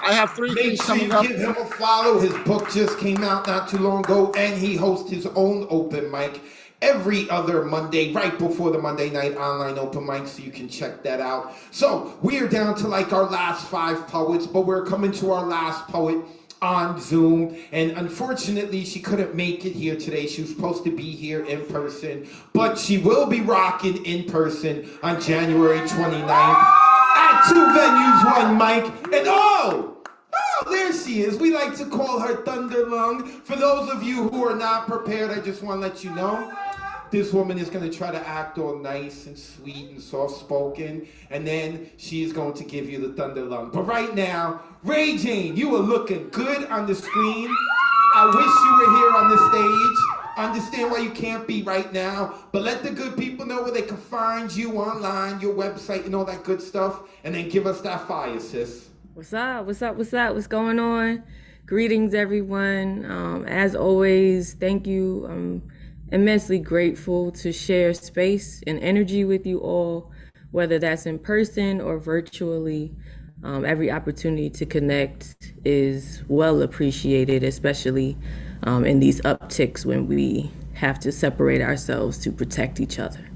I have 3 things coming up. Give him a follow. His book just came out not too long ago, and he hosts his own open mic every other Monday, right before the Monday night online open mic, so you can check that out. So we are down to like our last 5 poets, but we're coming to our last poet on Zoom, and unfortunately she couldn't make it here today. She was supposed to be here in person, but she will be rocking in person on January 29th at 2 venues, 1 mic, and oh, there she is. We like to call her Thunder Lung. For those of you who are not prepared, I just want to let you know, this woman is going to try to act all nice and sweet and soft-spoken, and then she is going to give you the Thunder Lung. But right now, Ray Jane, you are looking good on the screen. I wish you were here on the stage. I understand why you can't be right now, but let the good people know where they can find you online, your website, and all that good stuff, and then give us that fire, sis. What's up? What's up? What's up? What's going on? Greetings, everyone. As always, thank you. I'm immensely grateful to share space and energy with you all, whether that's in person or virtually. Every opportunity to connect is well appreciated, especially in these upticks when we have to separate ourselves to protect each other.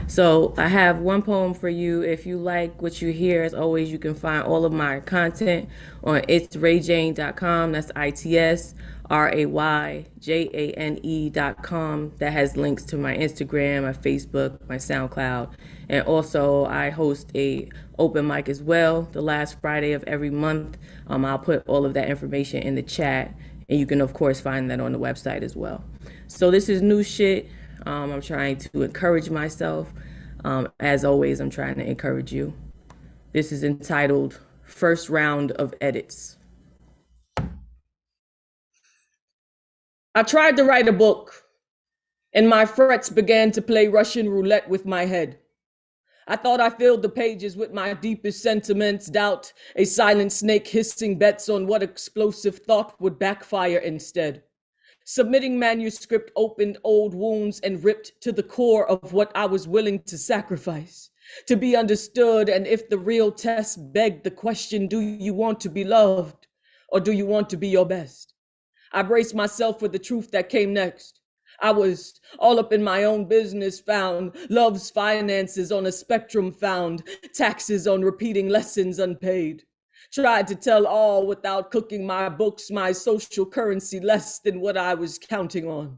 So I have 1 poem for you. If you like what you hear, as always, you can find all of my content on itsrayjane.com. That's itsrayjane.com. That has links to my Instagram, my Facebook, my SoundCloud. And also I host a open mic as well, the last Friday of every month. I'll put all of that information in the chat, and you can of course find that on the website as well. So this is new shit. I'm trying to encourage myself. As always, I'm trying to encourage you. This is entitled First Round of Edits. I tried to write a book, and my frets began to play Russian roulette with my head. I thought I filled the pages with my deepest sentiments, doubt, a silent snake hissing bets on what explosive thought would backfire instead. Submitting manuscript opened old wounds and ripped to the core of what I was willing to sacrifice. To be understood, and if the real test begged the question, do you want to be loved, or do you want to be your best? I braced myself for the truth that came next. I was all up in my own business, found love's finances on a spectrum, found taxes on repeating lessons unpaid. Tried to tell all without cooking my books, my social currency less than what I was counting on.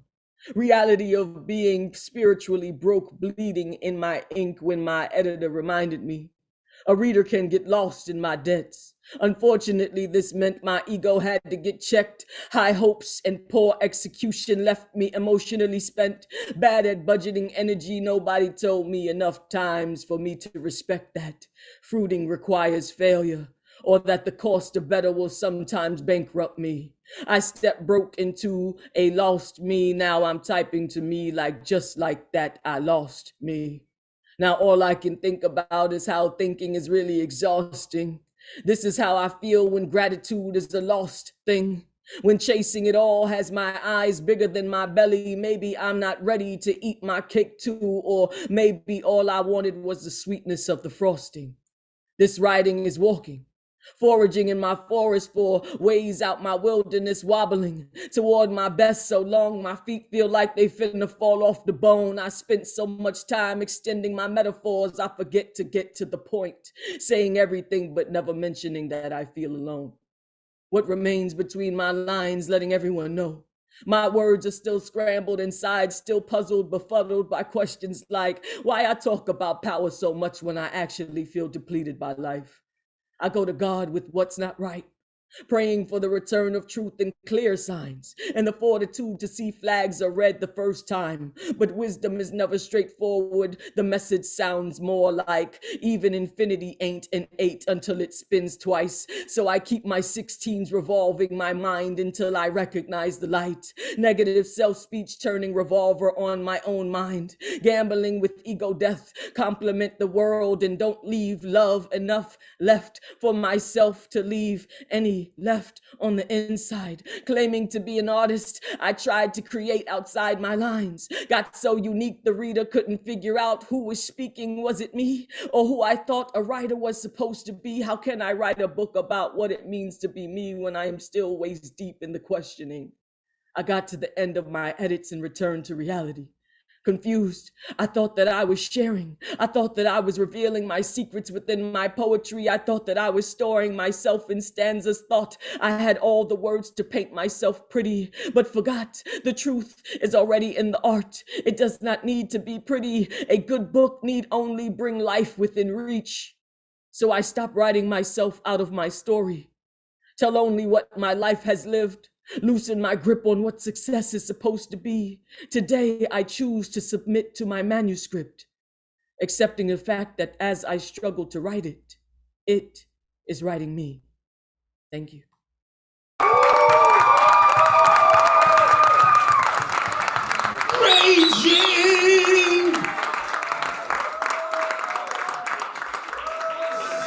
Reality of being spiritually broke, bleeding in my ink when my editor reminded me. A reader can get lost in my debts. Unfortunately, this meant my ego had to get checked. High hopes and poor execution left me emotionally spent. Bad at budgeting energy, nobody told me enough times for me to respect that. Fruiting requires failure, or that the cost of better will sometimes bankrupt me. I stepped broke into a lost me. Now I'm typing to me like just like that, I lost me. Now all I can think about is how thinking is really exhausting. This is how I feel when gratitude is a lost thing. When chasing it all has my eyes bigger than my belly. Maybe I'm not ready to eat my cake too, or maybe all I wanted was the sweetness of the frosting. This writing is walking, foraging in my forest for ways out my wilderness, wobbling toward my best so long my feet feel like they finna fall off the bone. I spent so much time extending my metaphors, I forget to get to the point, saying everything but never mentioning that I feel alone. What remains between my lines, letting everyone know. My words are still scrambled inside, still puzzled, befuddled by questions like why I talk about power so much when I actually feel depleted by life. I go to God with what's not right, praying for the return of truth and clear signs, and the fortitude to see flags are red the first time. But wisdom is never straightforward. The message sounds more like even infinity ain't an 8 until it spins twice. So I keep my 16s revolving my mind until I recognize the light. Negative self-speech turning revolver on my own mind. Gambling with ego death, compliment the world and don't leave love enough left for myself to leave any left on the inside. Claiming to be an artist, I tried to create outside my lines. Got so unique the reader couldn't figure out who was speaking. Was it me or who I thought a writer was supposed to be? How can I write a book about what it means to be me when I am still waist deep in the questioning? I got to the end of my edits and returned to reality. Confused, I thought that I was sharing. I thought that I was revealing my secrets within my poetry. I thought that I was storing myself in stanzas. Thought I had all the words to paint myself pretty, but forgot the truth is already in the art. It does not need to be pretty. A good book need only bring life within reach. So I stopped writing myself out of my story. Tell only what my life has lived. Loosen my grip on what success is supposed to be. Today, I choose to submit to my manuscript, accepting the fact that as I struggle to write it, it is writing me. Thank you. Raging!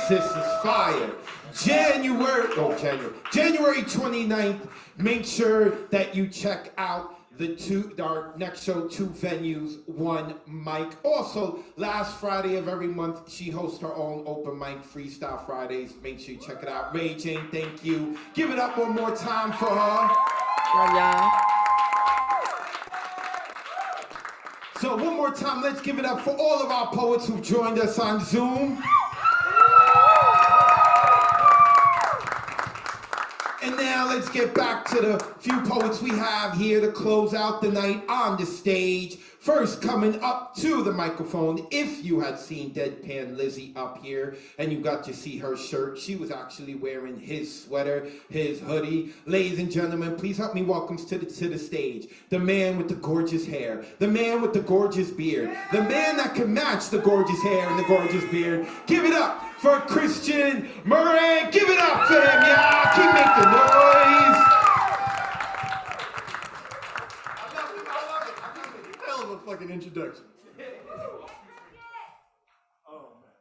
This is fire. January 29th. Make sure that you check out our next show, 2 venues, 1 mic. Also, last Friday of every month, she hosts her own open mic, Freestyle Fridays. Make sure you check it out. Ray Jane, thank you. Give it up one more time for her. So one more time, let's give it up for all of our poets who've joined us on Zoom. And now let's get back to the few poets we have here to close out the night on the stage. First, coming up to the microphone, if you had seen Deadpan Lizzie up here and you got to see her shirt, she was actually wearing his sweater, his hoodie. Ladies and gentlemen, please help me welcome to the stage the man with the gorgeous hair, the man with the gorgeous beard, the man that can match the gorgeous hair and the gorgeous beard. Give it up for Christian Moran. Give it up for him, yeah. Keep making noise. Hell of a fucking introduction. Oh man.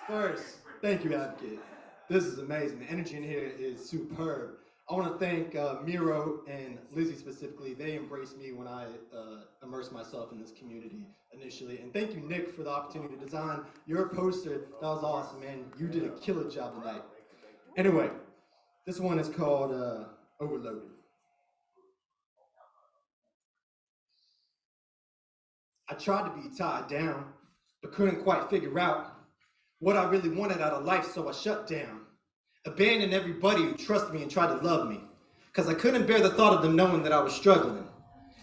First, thank you, Advocate. This is amazing. The energy in here is superb. I want to thank Miro and Lizzie specifically. They embraced me when I immersed myself in this community initially. And thank you, Nick, for the opportunity to design your poster. That was awesome, man. You did a killer job tonight. Anyway, this one is called Overloaded. I tried to be tied down, but couldn't quite figure out what I really wanted out of life, so I shut down. Abandoned everybody who trusted me and tried to love me, because I couldn't bear the thought of them knowing that I was struggling,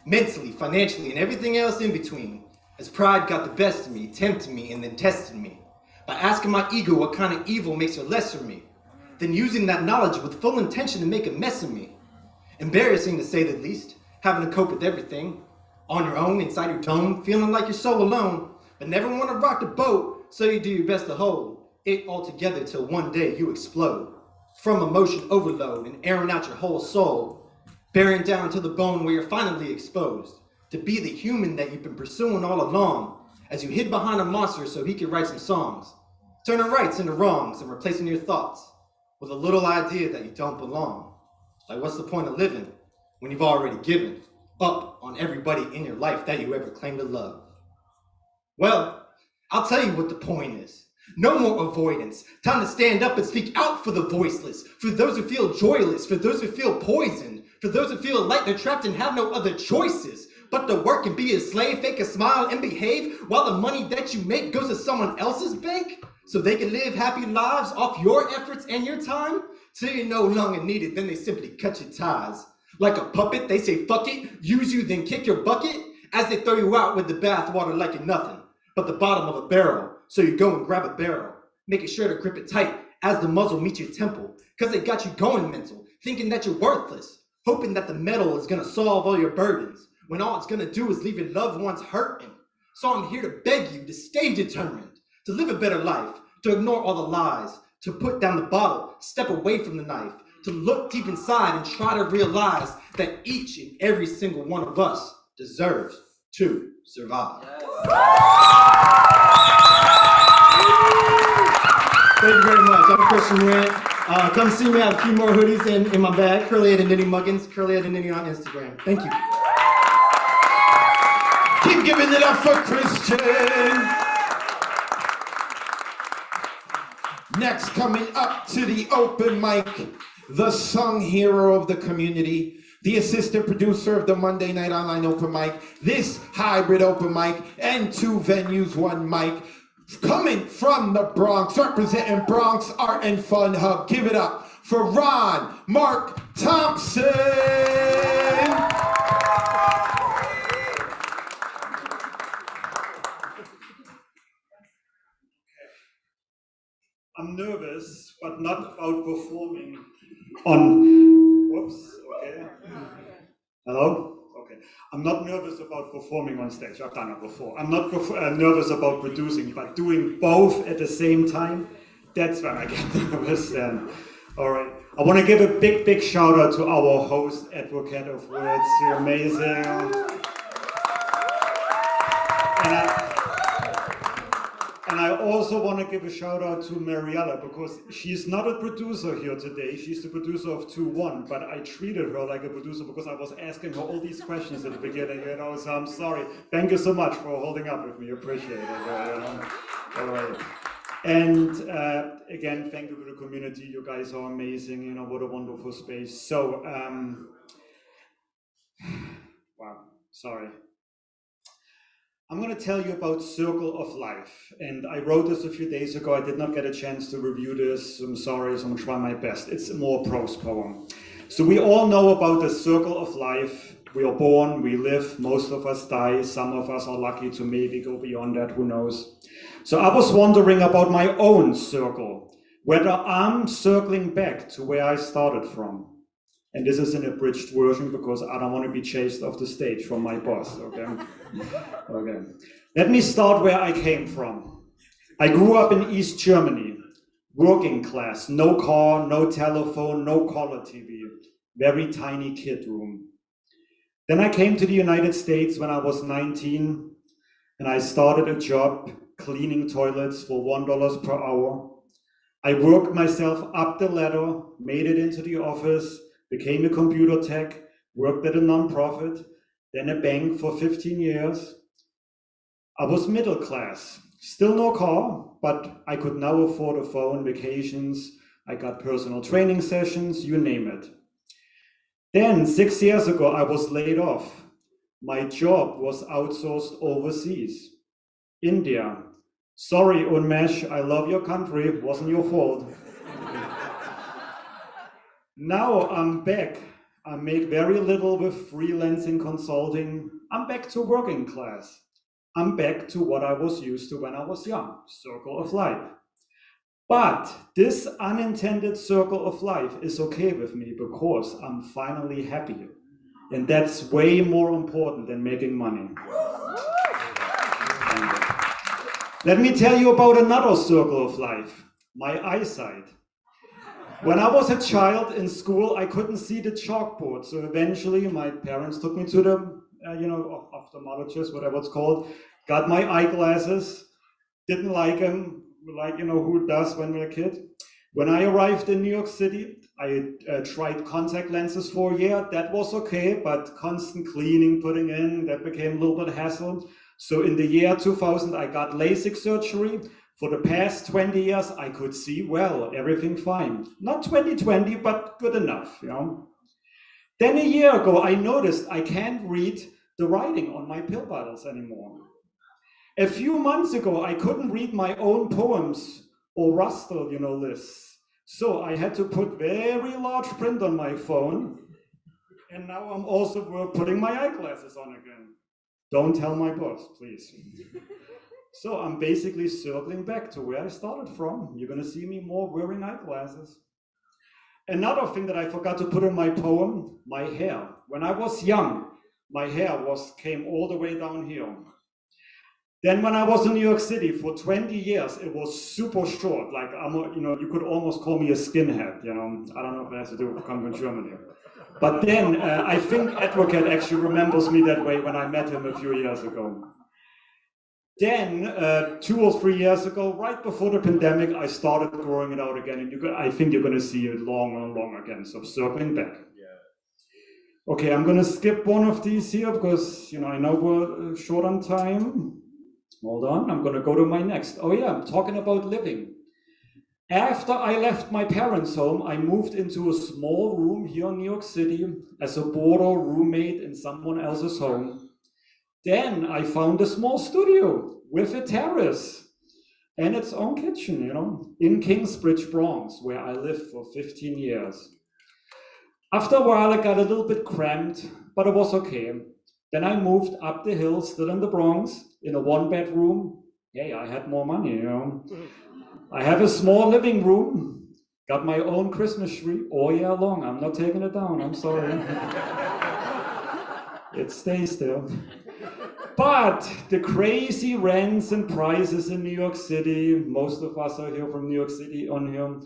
mentally, financially, and everything else in between, as pride got the best of me, tempted me, and then tested me, by asking my ego what kind of evil makes her less of me, then using that knowledge with full intention to make a mess of me. Embarrassing to say the least, having to cope with everything, on your own, inside your dome, feeling like you're so alone, but never want to rock the boat, so you do your best to hold it all together till one day you explode. From emotion overload and airing out your whole soul, bearing down to the bone where you're finally exposed, to be the human that you've been pursuing all along, as you hid behind a monster so he could write some songs, turning rights into wrongs and replacing your thoughts with a little idea that you don't belong. Like, what's the point of living when you've already given up on everybody in your life that you ever claimed to love? Well, I'll tell you what the point is. No more avoidance. Time to stand up and speak out for the voiceless, for those who feel joyless, for those who feel poisoned, for those who feel like they're trapped and have no other choices but to work and be a slave, fake a smile and behave while the money that you make goes to someone else's bank so they can live happy lives off your efforts and your time till you're no longer needed. Then they simply cut your ties. Like a puppet, they say fuck it, use you, then kick your bucket as they throw you out with the bathwater like you're nothing but the bottom of a barrel. So you go and grab a barrel, making sure to grip it tight as the muzzle meets your temple, because they got you going mental, thinking that you're worthless, hoping that the metal is gonna solve all your burdens, when all it's gonna do is leave your loved ones hurting. So I'm here to beg you to stay determined, to live a better life, to ignore all the lies, to put down the bottle, step away from the knife, to look deep inside and try to realize that each and every single one of us deserves to survive. Thank you very much. I'm Christian Moran. Come see me. I have a few more hoodies in my bag. Curly-headed Nitty Muggins. Curly-headed Nitty on Instagram. Thank you. Keep giving it up for Christian. Next, coming up to the open mic, the song hero of the community, the assistant producer of the Monday Night Online Open Mic, this hybrid open mic, and 2 venues, 1 mic. Coming from the Bronx, representing Bronx Art and Fun Hub. Give it up for Ron Mark Thompson. I'm nervous, but not about performing on, whoops, okay. Hello? Okay. I'm not nervous about performing on stage. I've done it before. I'm not nervous about producing, but doing both at the same time, that's when I get nervous then. All right. I want to give a big shout out to our host, Advocate of Wordz. You're amazing. And I also want to give a shout out to Mariella, because she's not a producer here today. She's the producer of 2-1, but I treated her like a producer because I was asking her all these questions at the beginning, you know, so I'm sorry. Thank you so much for holding up with me. Appreciate it. All right. And again, thank you to the community. You guys are amazing. You know, what a wonderful space. So, wow, sorry. I'm going to tell you about Circle of Life, and I wrote this a few days ago. I did not get a chance to review this. I'm sorry, so I'm going to try my best. It's a more prose poem. So we all know about the circle of life. We are born, we live, most of us die, some of us are lucky to maybe go beyond that, who knows. So I was wondering about my own circle, whether I'm circling back to where I started from. And this is an abridged version because I don't want to be chased off the stage from my boss, okay? Okay. Let me start where I came from. I grew up in East Germany, working class, no car, no telephone, no color TV, very tiny kid room. Then I came to the United States when I was 19, and I started a job cleaning toilets for $1 per hour. I worked myself up the ladder, made it into the office, became a computer tech, worked at a nonprofit, then a bank for 15 years. I was middle class, still no car, but I could now afford a phone, vacations, I got personal training sessions, you name it. Then 6 years ago, I was laid off. My job was outsourced overseas. India. Sorry, Unmesh, I love your country, it wasn't your fault. Now I'm back. I make very little with freelancing consulting. I'm back to working class. I'm back to what I was used to when I was young, circle of life. But this unintended circle of life is okay with me because I'm finally happy. And that's way more important than making money. Let me tell you about another circle of life, my eyesight. When I was a child in school, I couldn't see the chalkboard. So eventually my parents took me to the, ophthalmologist, whatever it's called, got my eyeglasses, didn't like them, like, who does when we're a kid. When I arrived in New York City, I tried contact lenses for a year. That was okay, but constant cleaning, putting in, that became a little bit hassle. So in the year 2000, I got LASIK surgery. For the past 20 years, I could see well, everything fine. Not 20/20, but good enough, Then a year ago, I noticed I can't read the writing on my pill bottles anymore. A few months ago, I couldn't read my own poems or raster, lists. So I had to put very large print on my phone. And now I'm also putting my eyeglasses on again. Don't tell my boss, please. So I'm basically circling back to where I started from. You're gonna see me more wearing eyeglasses. Another thing that I forgot to put in my poem, my hair. When I was young, my hair came all the way down here. Then when I was in New York City for 20 years, it was super short. Like, you could almost call me a skinhead, I don't know if it has to do with coming from Germany. But then I think Advocate actually remembers me that way when I met him a few years ago. Then 2 or 3 years ago, right before the pandemic, I started growing it out again. And I think you're gonna see it long and long again. So circling back. Okay, I'm gonna skip one of these here because, I know we're short on time. Hold on, I'm gonna go to my next. Oh yeah, I'm talking about living. After I left my parents' home, I moved into a small room here in New York City as a boarder roommate in someone else's home. Then I found a small studio with a terrace and its own kitchen, in Kingsbridge, Bronx, where I lived for 15 years. After a while, it got a little bit cramped, but it was okay. Then I moved up the hill, still in the Bronx, in a 1-bedroom. Hey, I had more money, I have a small living room, got my own Christmas tree all year long. I'm not taking it down, I'm sorry. It stays there. But the crazy rents and prices in New York City, most of us are here from New York City on here.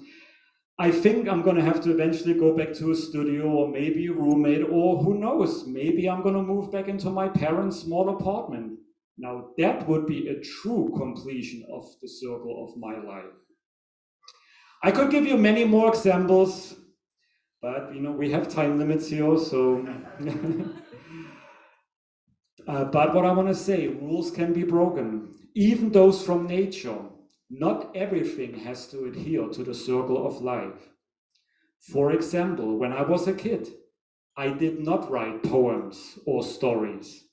I think I'm gonna have to eventually go back to a studio or maybe a roommate, or who knows, maybe I'm gonna move back into my parents' small apartment. Now that would be a true completion of the circle of my life. I could give you many more examples, but we have time limits here, so. But what I want to say, rules can be broken, even those from nature. Not everything has to adhere to the circle of life. For example, when I was a kid, I did not write poems or stories.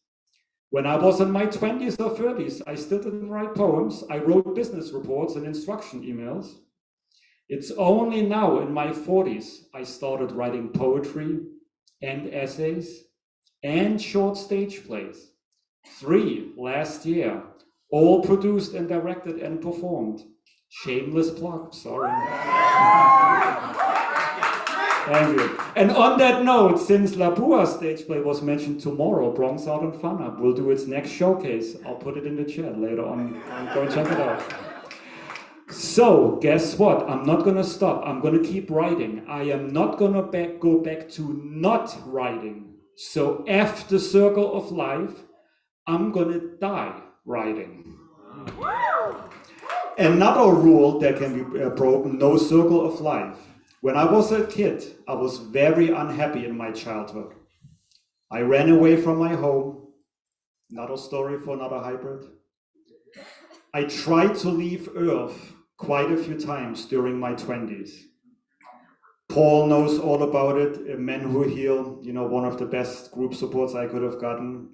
When I was in my 20s or 30s, I still didn't write poems. I wrote business reports and instruction emails. It's only now in my 40s I started writing poetry and essays and short stage plays. 3 last year, all produced and directed and performed. Shameless plug, sorry. Thank you. And on that note, since La Pua stage play was mentioned tomorrow, Bronx Art and Fun Up will do its next showcase. I'll put it in the chat later on. Go and check it out. So, guess what? I'm not gonna stop. I'm gonna keep writing. I am not gonna go back to not writing. So, F the circle of life, I'm gonna die writing. Another rule that can be broken, no circle of life. When I was a kid, I was very unhappy in my childhood. I ran away from my home. Another story for another hybrid. I tried to leave Earth quite a few times during my 20s. Paul knows all about it. Men Who Heal, you know, one of the best group supports I could have gotten.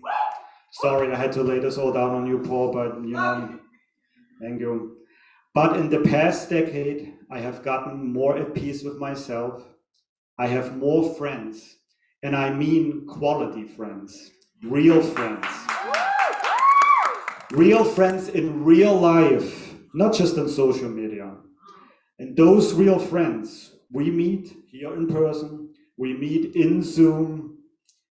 Sorry, I had to lay this all down on you, Paul, but you know, thank you. But in the past decade, I have gotten more at peace with myself. I have more friends, and I mean quality friends, real friends. Real friends in real life, not just on social media. And those real friends, we meet here in person, we meet in Zoom,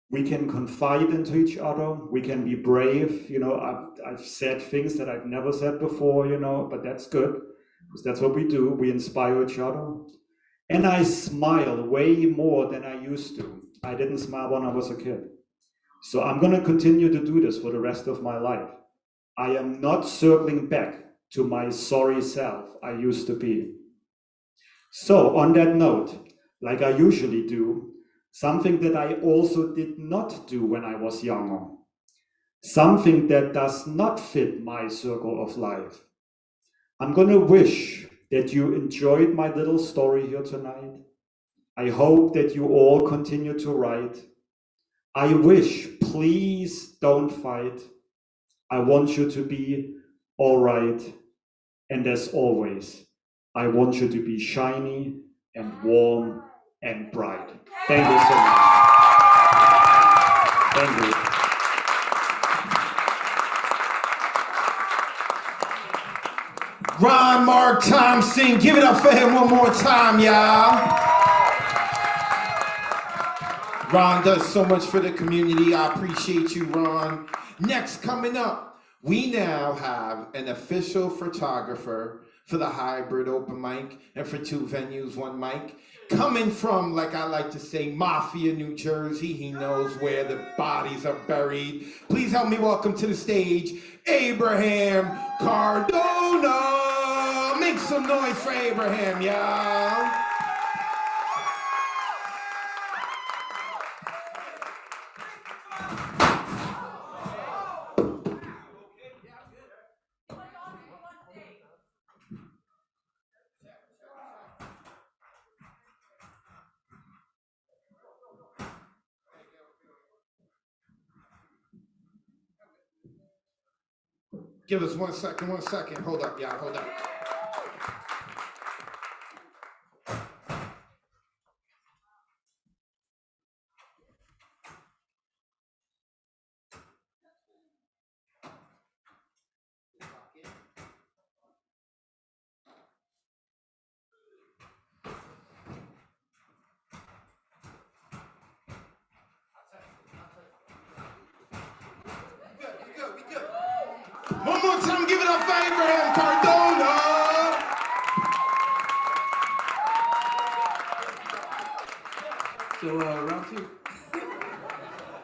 we can confide into each other, we can be brave. You know, I've said things that I've never said before, you know, but that's good, because that's what we do, we inspire each other. And I smile way more than I used to. I didn't smile when I was a kid. So I'm gonna continue to do this for the rest of my life. I am not circling back to my sorry self I used to be. So on that note, like I usually do, something that I also did not do when I was younger, something that does not fit my circle of life. I'm gonna wish that you enjoyed my little story here tonight. I hope that you all continue to write. I wish, please don't fight. I want you to be all right. And as always, I want you to be shiny and warm and bright. Thank you so much. Thank you. Ron Mark Thompson, give it up for him one more time, y'all. Ron does so much for the community. I appreciate you, Ron. Next, coming up, we now have an official photographer for the hybrid open mic and for 2 venues, 1 mic. Coming from, like I like to say, Mafia, New Jersey. He knows where the bodies are buried. Please help me welcome to the stage, Abraham Cardona. Make some noise for Abraham, y'all. Give us 1 second, 1 second. Hold up, y'all, hold up. One more time, give it up for Abraham Cardona. So round 2.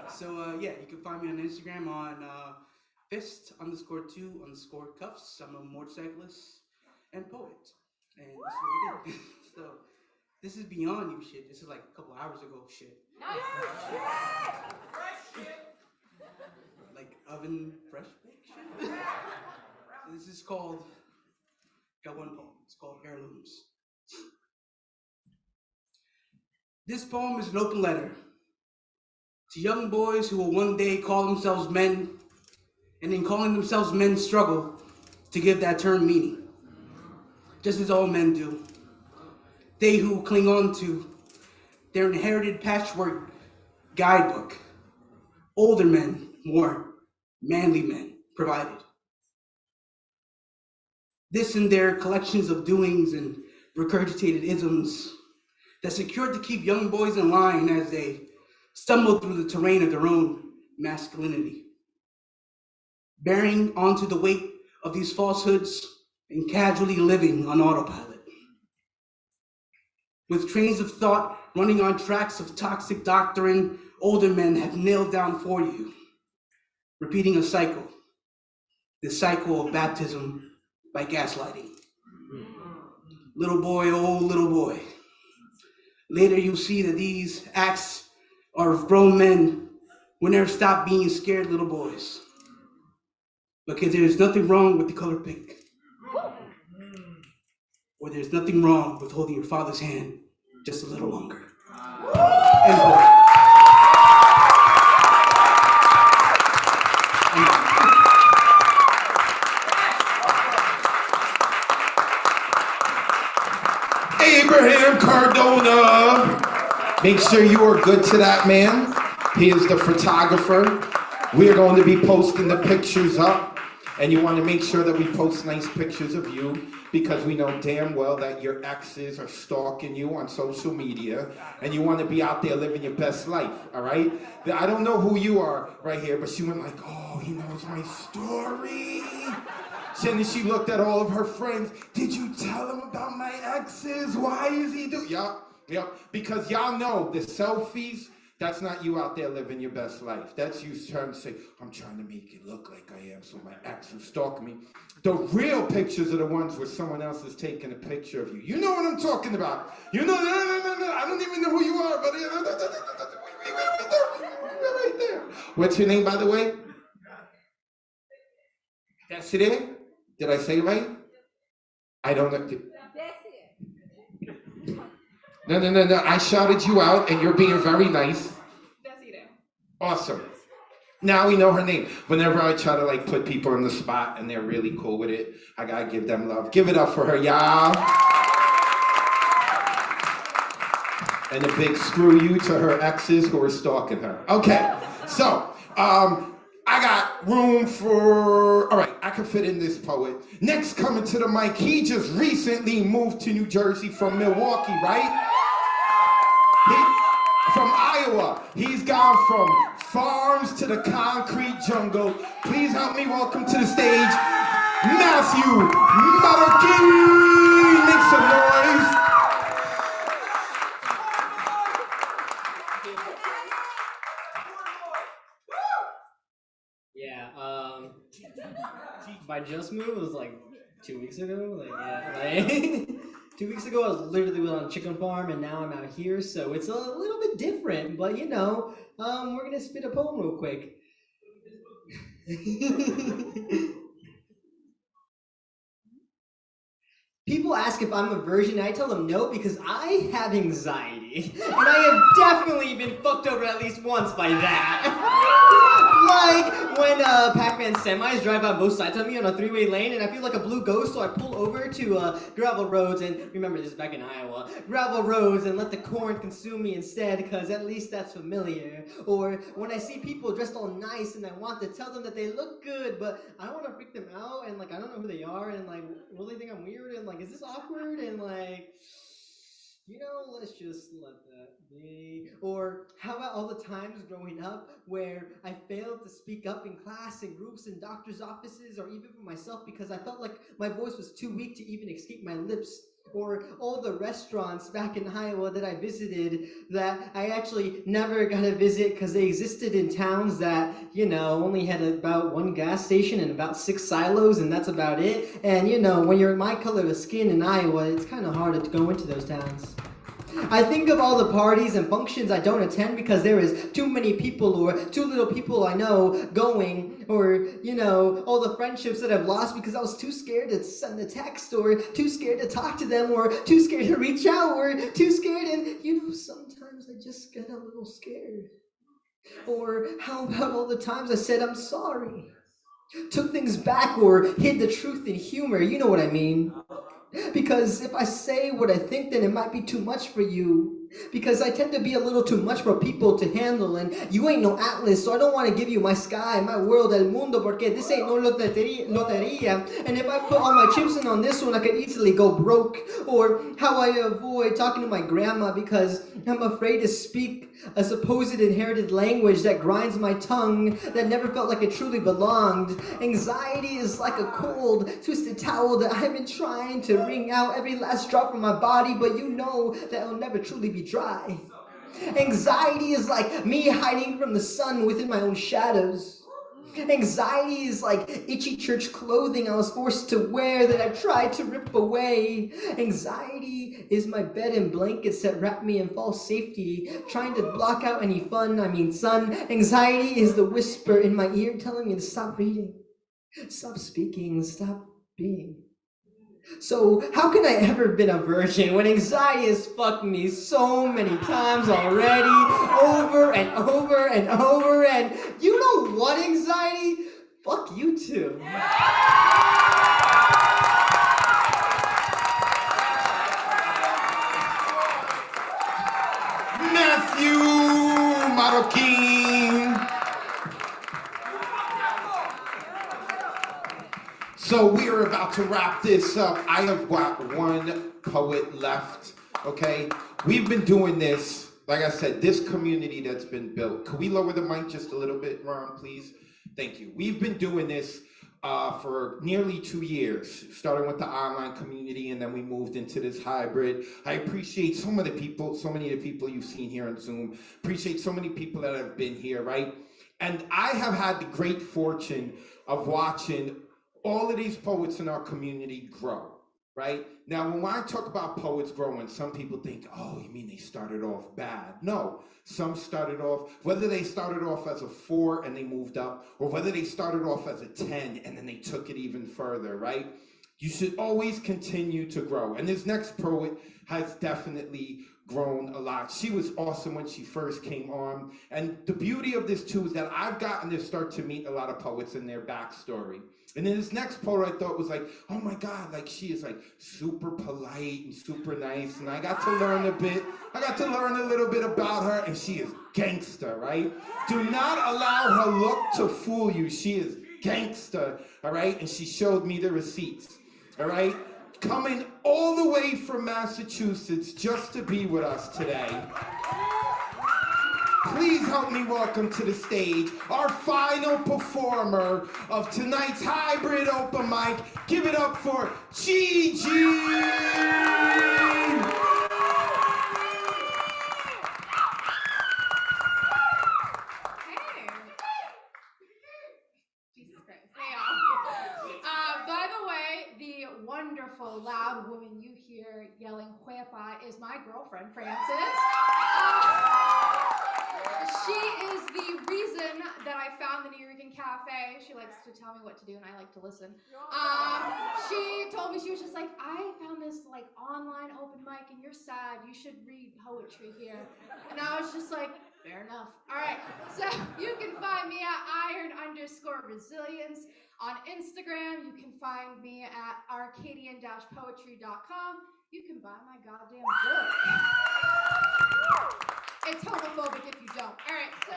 So yeah, you can find me on Instagram on fist_2_cuffs. I'm a motorcyclist and poet, and this is what we do. So this is beyond you shit. This is like a couple hours ago shit. Like oven fresh bake shit. This is called, got 1 poem. It's called Heirlooms. This poem is an open letter to young boys who will one day call themselves men, and in calling themselves men struggle to give that term meaning, just as all men do. They who cling on to their inherited patchwork guidebook. Older men, more manly men provided. This and their collections of doings and regurgitated isms that secured to keep young boys in line as they stumble through the terrain of their own masculinity. Bearing onto the weight of these falsehoods and casually living on autopilot. With trains of thought running on tracks of toxic doctrine, older men have nailed down for you, repeating a cycle, the cycle of baptism by gaslighting. Little boy, oh little boy. Later you'll see that these acts are of grown men will never stop being scared little boys. Because there's nothing wrong with the color pink. Or there's nothing wrong with holding your father's hand just a little longer. End quote. Abraham Cardona. Make sure you are good to that man. He is the photographer. We are going to be posting the pictures up, and you want to make sure that we post nice pictures of you, because we know damn well that your exes are stalking you on social media, and you want to be out there living your best life, all right? I don't know who you are right here, but she went like, oh, he knows my story. And then she looked at all of her friends. Did you tell him about my exes? Why is he doing? Yep. Because y'all know the selfies, that's not you out there living your best life. That's you trying to say, I'm trying to make it look like I am so my ex will stalk me. The real pictures are the ones where someone else is taking a picture of you. You know what I'm talking about. You know, no. I don't even know who you are, but right there. What's your name, by the way? That's it? Did I say it right? I don't know. No. I shouted you out, and you're being very nice. Awesome. Now we know her name. Whenever I try to like put people on the spot and they're really cool with it, I gotta give them love. Give it up for her, y'all. And a big screw you to her exes who are stalking her. Okay, so I got room for, all right, I can fit in this poet. Next coming to the mic, he just recently moved to New Jersey from Milwaukee, right? From Iowa. He's gone from farms to the concrete jungle. Please help me welcome to the stage, Matthew Marroquin. Make some noise. Yeah, by just moved, it was like 2 weeks ago. 2 weeks ago I was literally on a chicken farm, and now I'm out here, so it's a little bit different, but you know, we're gonna spit a poem real quick. People ask if I'm a virgin, and I tell them no because I have anxiety, and I have definitely been fucked over at least once by that. Like when Pac-Man semis drive on both sides of me on a three-way lane, and I feel like a blue ghost, so I pull over to gravel roads, and remember this is back in Iowa, gravel roads, and let the corn consume me instead, because at least that's familiar. Or when I see people dressed all nice, and I want to tell them that they look good, but I don't want to freak them out, and like I don't know who they are, and like will they think I'm weird, and like is this awkward, and like, you know, let's just let that be. Or how about all the times growing up where I failed to speak up in class, in groups, in doctor's offices, or even for myself because I felt like my voice was too weak to even escape my lips. Or all the restaurants back in Iowa that I visited that I actually never got to visit because they existed in towns that, you know, only had about one gas station and about 6 silos, and that's about it. And, you know, when you're my color of skin in Iowa, it's kind of hard to go into those towns. I think of all the parties and functions I don't attend because there is too many people or too little people I know going, or, you know, all the friendships that I've lost because I was too scared to send a text, or too scared to talk to them, or too scared to reach out, or too scared, and, you know, sometimes I just get a little scared. Or how about all the times I said I'm sorry, took things back, or hid the truth in humor, you know what I mean. Because if I say what I think, then it might be too much for you. Because I tend to be a little too much for people to handle, and you ain't no atlas, so I don't want to give you my sky, my world, el mundo, porque this ain't no loteria. And if I put all my chips in on this one, I could easily go broke. Or how I avoid talking to my grandma because I'm afraid to speak a supposed inherited language that grinds my tongue, that never felt like it truly belonged. Anxiety is like a cold, twisted towel that I've been trying to wring out every last drop from my body, but you know that it'll never truly be dry. Anxiety is like me hiding from the sun within my own shadows. Anxiety is like itchy church clothing I was forced to wear that I tried to rip away. Anxiety is my bed and blankets that wrap me in false safety, trying to block out any sun. Anxiety is the whisper in my ear telling me to stop reading, stop speaking, stop being. So how can I ever been a virgin when anxiety has fucked me so many times already, over and over and over, and you know what, anxiety? Fuck you too. Matthew Marroquin. So we're about to wrap this up. I have got one poet left, okay? We've been doing this, like I said, this community that's been built. Could we lower the mic just a little bit, Ron, please? Thank you. We've been doing this for nearly 2 years, starting with the online community, and then we moved into this hybrid. I appreciate so many of the people you've seen here on Zoom. Appreciate so many people that have been here, right? And I have had the great fortune of watching all of these poets in our community grow, right? Now, when I talk about poets growing, some people think, oh, you mean they started off bad? No, some started off, whether they started off as a 4 and they moved up, or whether they started off as a 10 and then they took it even further, right? You should always continue to grow. And this next poet has definitely grown a lot. She was awesome when she first came on. And the beauty of this too is that I've gotten to start to meet a lot of poets and their backstory. And then this next poet I thought was like, oh my God, like she is like super polite and super nice. And I got to learn a little bit about her, and she is gangster, right? Do not allow her look to fool you. She is gangster, all right? And she showed me the receipts, all right? Coming all the way from Massachusetts just to be with us today. Please help me welcome to the stage our final performer of tonight's hybrid open mic. Give it up for Gigi! Jesus Christ. Hey, by the way, the wonderful, loud woman you hear yelling "Huepa" is my girlfriend, Frances. She is the reason that I found the Nuyorican Cafe. She likes to tell me what to do, and I like to listen. She told me, she was just like, I found this like online open mic, and you're sad. You should read poetry here. And I was just like, fair enough. All right, so you can find me at iron_resilience on Instagram. You can find me at arcadian-poetry.com. You can buy my goddamn book. It's homophobic if you don't. All right, so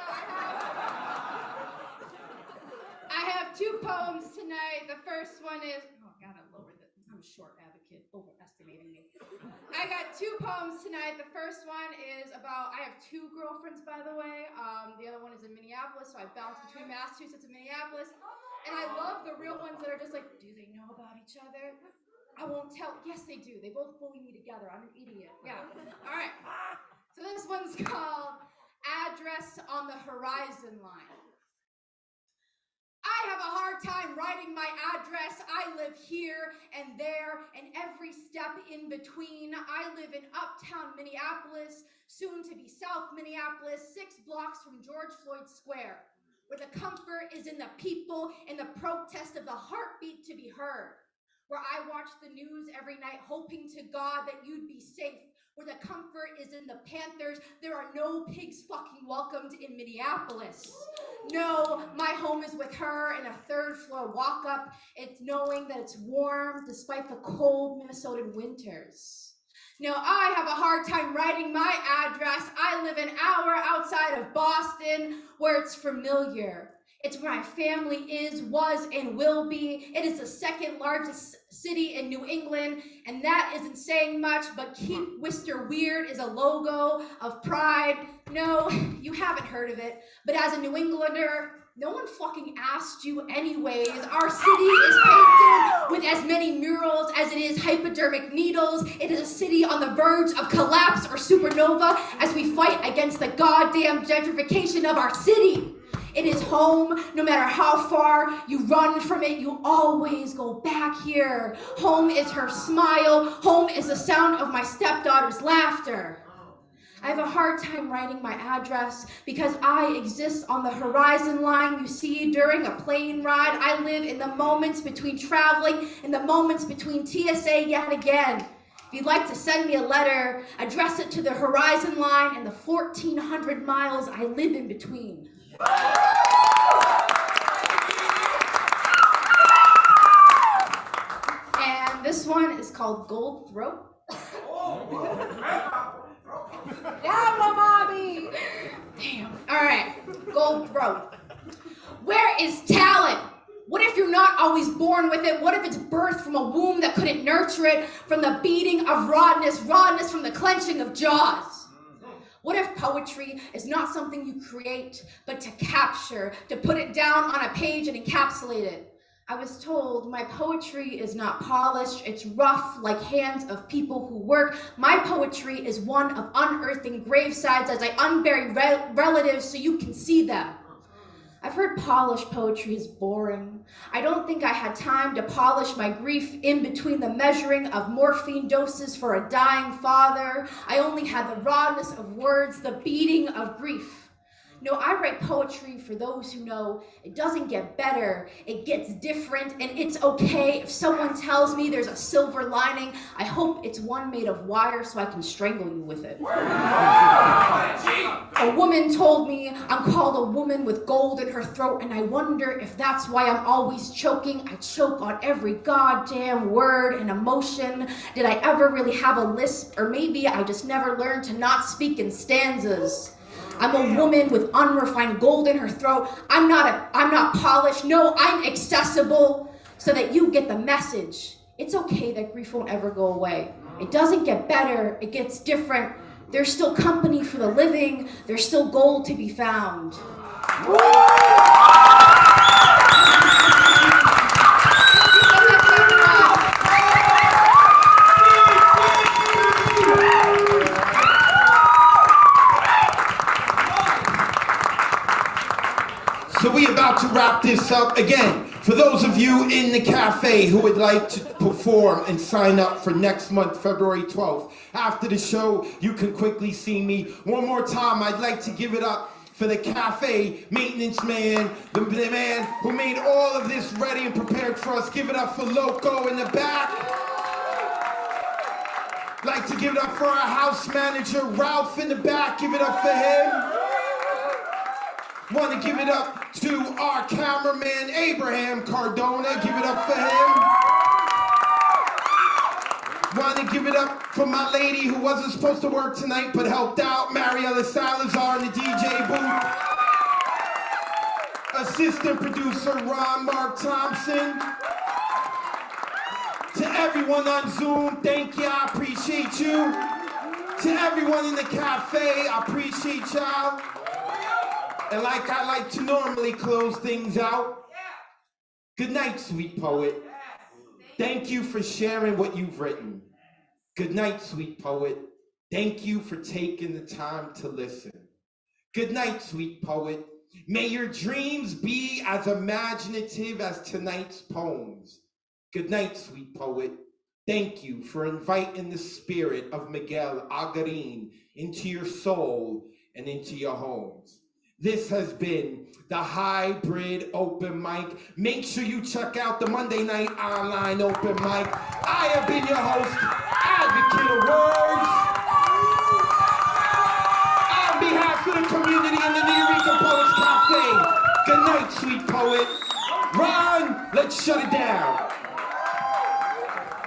I have 2 poems tonight. The first one is, oh God, I lowered it. I'm a short advocate, overestimating me. I got 2 poems tonight. The first one is about, I have 2 girlfriends, by the way. The other one is in Minneapolis, so I bounce between Massachusetts and Minneapolis. And I love the real ones that are just like, do they know about each other? I won't tell. Yes, they do. They both bully me together. I'm an idiot. Yeah. All right. So this one's called Address on the Horizon Line. I have a hard time writing my address. I live here and there and every step in between. I live in uptown Minneapolis, soon to be South Minneapolis, 6 blocks from George Floyd Square, where the comfort is in the people and the protest of the heartbeat to be heard, where I watch the news every night hoping to God that you'd be safe, where the comfort is in the Panthers. There are no pigs fucking welcomed in Minneapolis. No, my home is with with her in a third floor walk up. It's knowing that it's warm despite the cold Minnesota winters. Now, I have a hard time writing my address. I live an hour outside of Boston, where it's familiar. It's where my family is, was, and will be. It is the second largest city in New England, and that isn't saying much, but Keep Wister Weird is a logo of pride. No, you haven't heard of it, but as a New Englander, no one fucking asked you anyways. Our city is painted with as many murals as it is hypodermic needles. It is a city on the verge of collapse or supernova as we fight against the goddamn gentrification of our city. It is home. No matter how far you run from it, you always go back here. Home is her smile. Home is the sound of my stepdaughter's laughter. I have a hard time writing my address because I exist on the horizon line you see during a plane ride. I live in the moments between traveling and the moments between TSA yet again. If you'd like to send me a letter, address it to the horizon line and the 1,400 miles I live in between. And this one is called Gold Throat. Yeah, mommy. Damn. All right. Gold Throat. Where is talent? What if you're not always born with it? What if it's birthed from a womb that couldn't nurture it? From the beating of rawness from the clenching of jaws? What if poetry is not something you create, but to capture, to put it down on a page and encapsulate it? I was told my poetry is not polished, it's rough like hands of people who work. My poetry is one of unearthing gravesides as I unbury relatives so you can see them. I've heard polished poetry is boring. I don't think I had time to polish my grief in between the measuring of morphine doses for a dying father. I only had the rawness of words, the beating of grief. No, I write poetry for those who know it doesn't get better, it gets different, and it's okay if someone tells me there's a silver lining. I hope it's one made of wire so I can strangle you with it. A woman told me I'm called a woman with gold in her throat, and I wonder if that's why I'm always choking. I choke on every goddamn word and emotion. Did I ever really have a lisp? Or maybe I just never learned to not speak in stanzas. I'm a woman with unrefined gold in her throat. I'm not polished. No, I'm accessible so that you get the message. It's okay that grief won't ever go away. It doesn't get better, it gets different. There's still company for the living. There's still gold to be found. So we about to wrap this up again. For those of you in the cafe who would like to perform and sign up for next month, February 12th, after the show, you can quickly see me. One more time, I'd like to give it up for the cafe maintenance man, the man who made all of this ready and prepared for us. Give it up for Loco in the back. Like to give it up for our house manager, Ralph in the back. Give it up for him. Want to give it up to our cameraman, Abraham Cardona. Give it up for him. Want to give it up for my lady who wasn't supposed to work tonight but helped out, Mariela Salazar in the DJ booth. Assistant producer, Ron Mark Thompson. To everyone on Zoom, thank you, I appreciate you. To everyone in the cafe, I appreciate y'all. And like I like to normally close things out, good night, sweet poet. Thank you for sharing what you've written. Good night, sweet poet. Thank you for taking the time to listen. Good night, sweet poet. May your dreams be as imaginative as tonight's poems. Good night, sweet poet. Thank you for inviting the spirit of Miguel Agarin into your soul and into your homes. This has been the Hybrid Open Mic. Make sure you check out the Monday night online open mic. I have been your host, Advocate of Wordz. On behalf of the community in the Nuyorican Poets Café, Good night, sweet poet. Ron, let's shut it down.